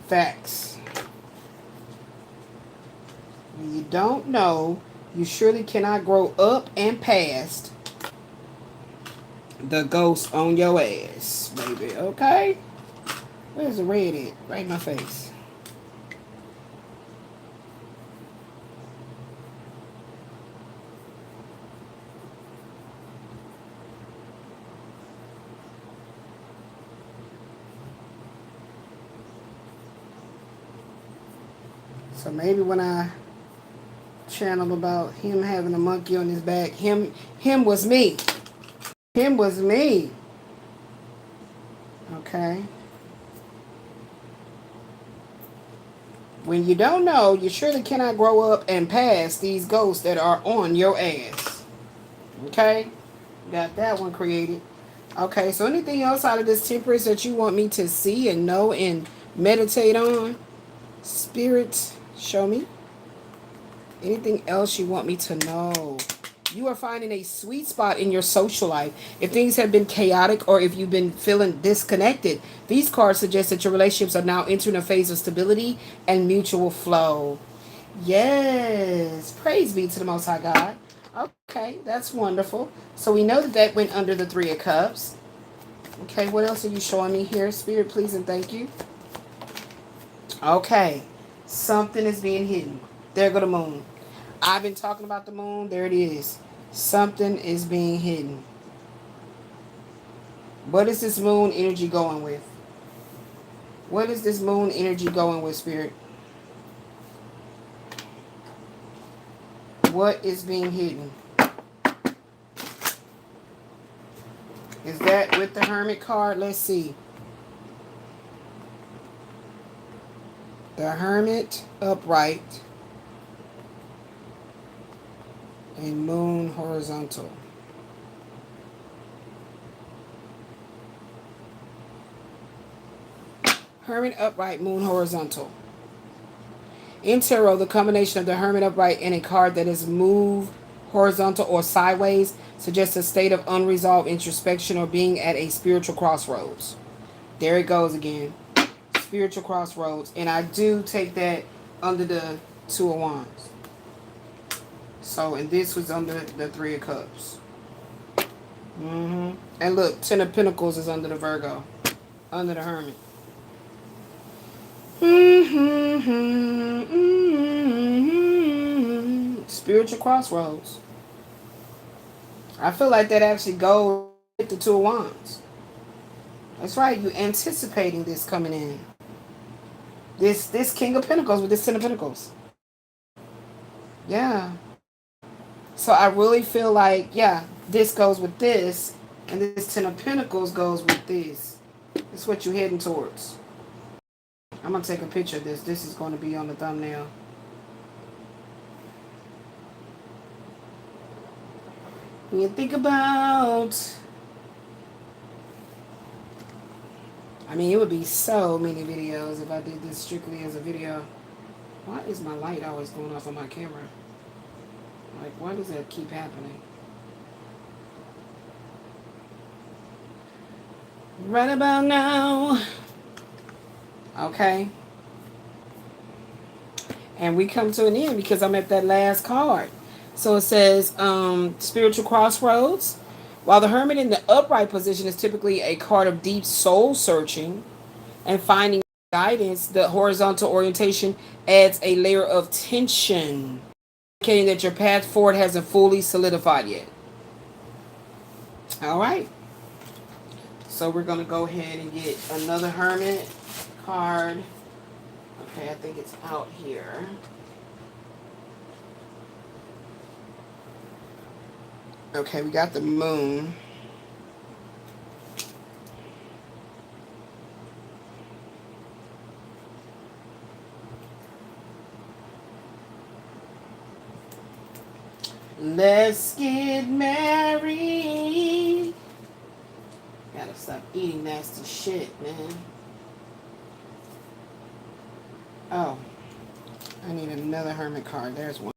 Facts. When you don't know, you surely cannot grow up and past the ghost on your ass, baby. Okay? Where's the red at? Right in my face. So maybe when I channel about him having a monkey on his back, him was me. Him was me. Okay? When you don't know, you surely cannot grow up and pass these ghosts that are on your ass. Okay? Got that one created. Okay, so anything else out of this temperance that you want me to see and know and meditate on? Spirit, show me. Anything else you want me to know? You are finding a sweet spot in your social life. If things have been chaotic or if you've been feeling disconnected, these cards suggest that your relationships are now entering a phase of stability and mutual flow. Yes. Praise be to the Most High God. Okay, that's wonderful. So we know that that went under the Three of Cups. Okay, what else are you showing me here? Spirit, please and thank you. Okay, something is being hidden. There go the moon. I've been talking about the moon. There it is. Something is being hidden. What is this moon energy going with? What is this moon energy going with, Spirit? What is being hidden? Is that with the Hermit card? Let's see. The Hermit upright. And moon horizontal. Hermit upright, moon horizontal. In tarot, the combination of the Hermit upright and a card that is moved horizontal or sideways suggests a state of unresolved introspection or being at a spiritual crossroads. There it goes again. Spiritual crossroads. And I do take that under the Two of Wands. So, and this was under the Three of Cups. And look, Ten of Pentacles is under the Virgo. Under the Hermit. Spiritual crossroads. I feel like that actually goes with the Two of Wands. That's right, you anticipating this coming in. This King of Pentacles with this Ten of Pentacles. Yeah. So I really feel like, yeah, this goes with this, and this Ten of Pentacles goes with this. It's what you're heading towards. I'm going to take a picture of this. This is going to be on the thumbnail. When you think about... I mean, it would be so many videos if I did this strictly as a video. Why is my light always going off on my camera? Like, why does that keep happening? Right about now. Okay. And we come to an end because I'm at that last card. So it says, spiritual crossroads. While the Hermit in the upright position is typically a card of deep soul searching and finding guidance, the horizontal orientation adds a layer of tension, indicating that your path forward hasn't fully solidified yet. All right. So we're going to go ahead and get another Hermit card. Okay, I think it's out here. Okay, we got the Moon. Let's get married. Gotta stop eating nasty shit, man. Oh, I need another Hermit card. There's one.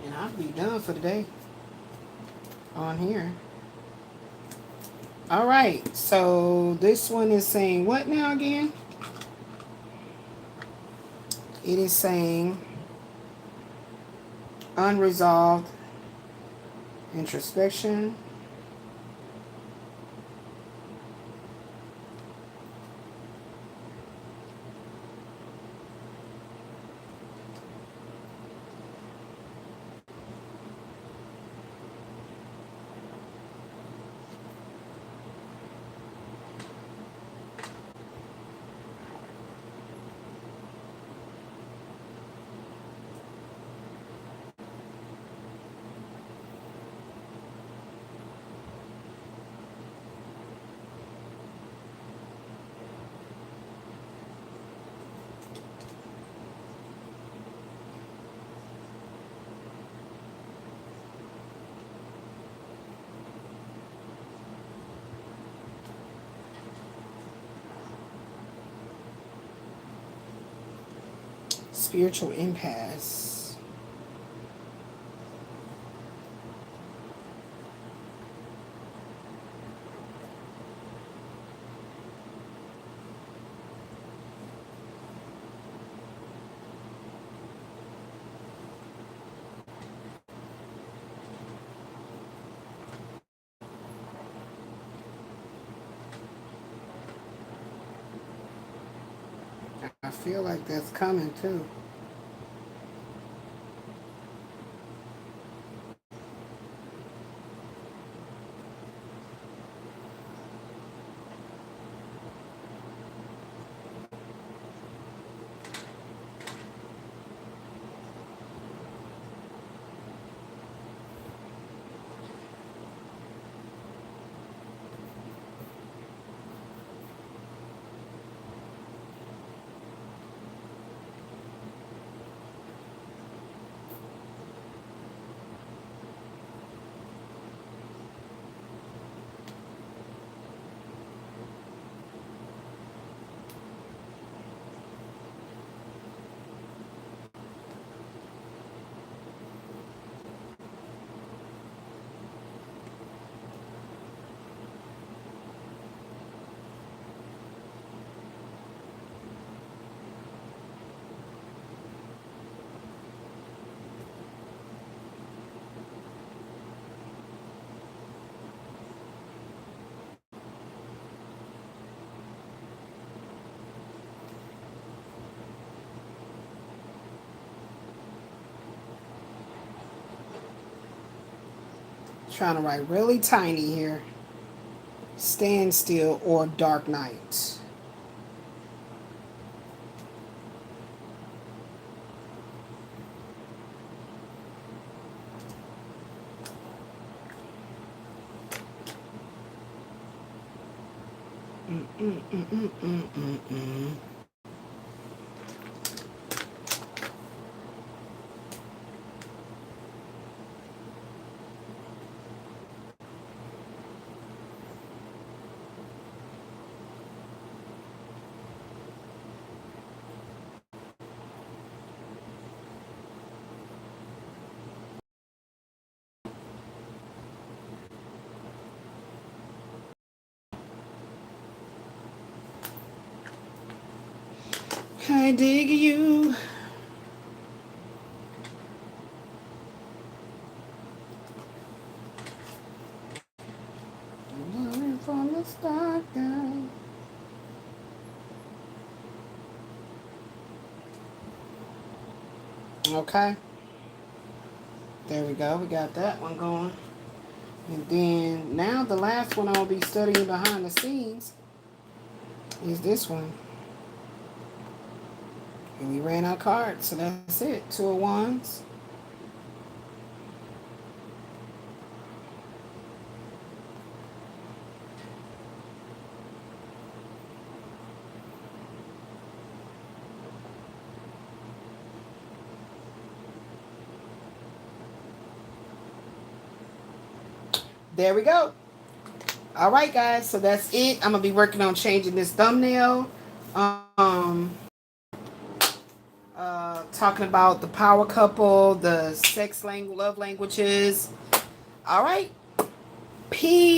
And I'll be done for the day on here. All right, so this one is saying what now again? It is saying unresolved introspection. Spiritual impasse. I feel like that's coming too. Trying to write really tiny here. Standstill or dark night. I dig you. Learning from the start, guy. Okay. There we go. We got that one going. And then now the last one I'll be studying behind the scenes is this one. And we ran out of cards, so that's it. 2 of Wands. There we go. All right, guys. So that's it. I'm going to be working on changing this thumbnail. Talking about the power couple, the sex language, love languages. All right. Peace.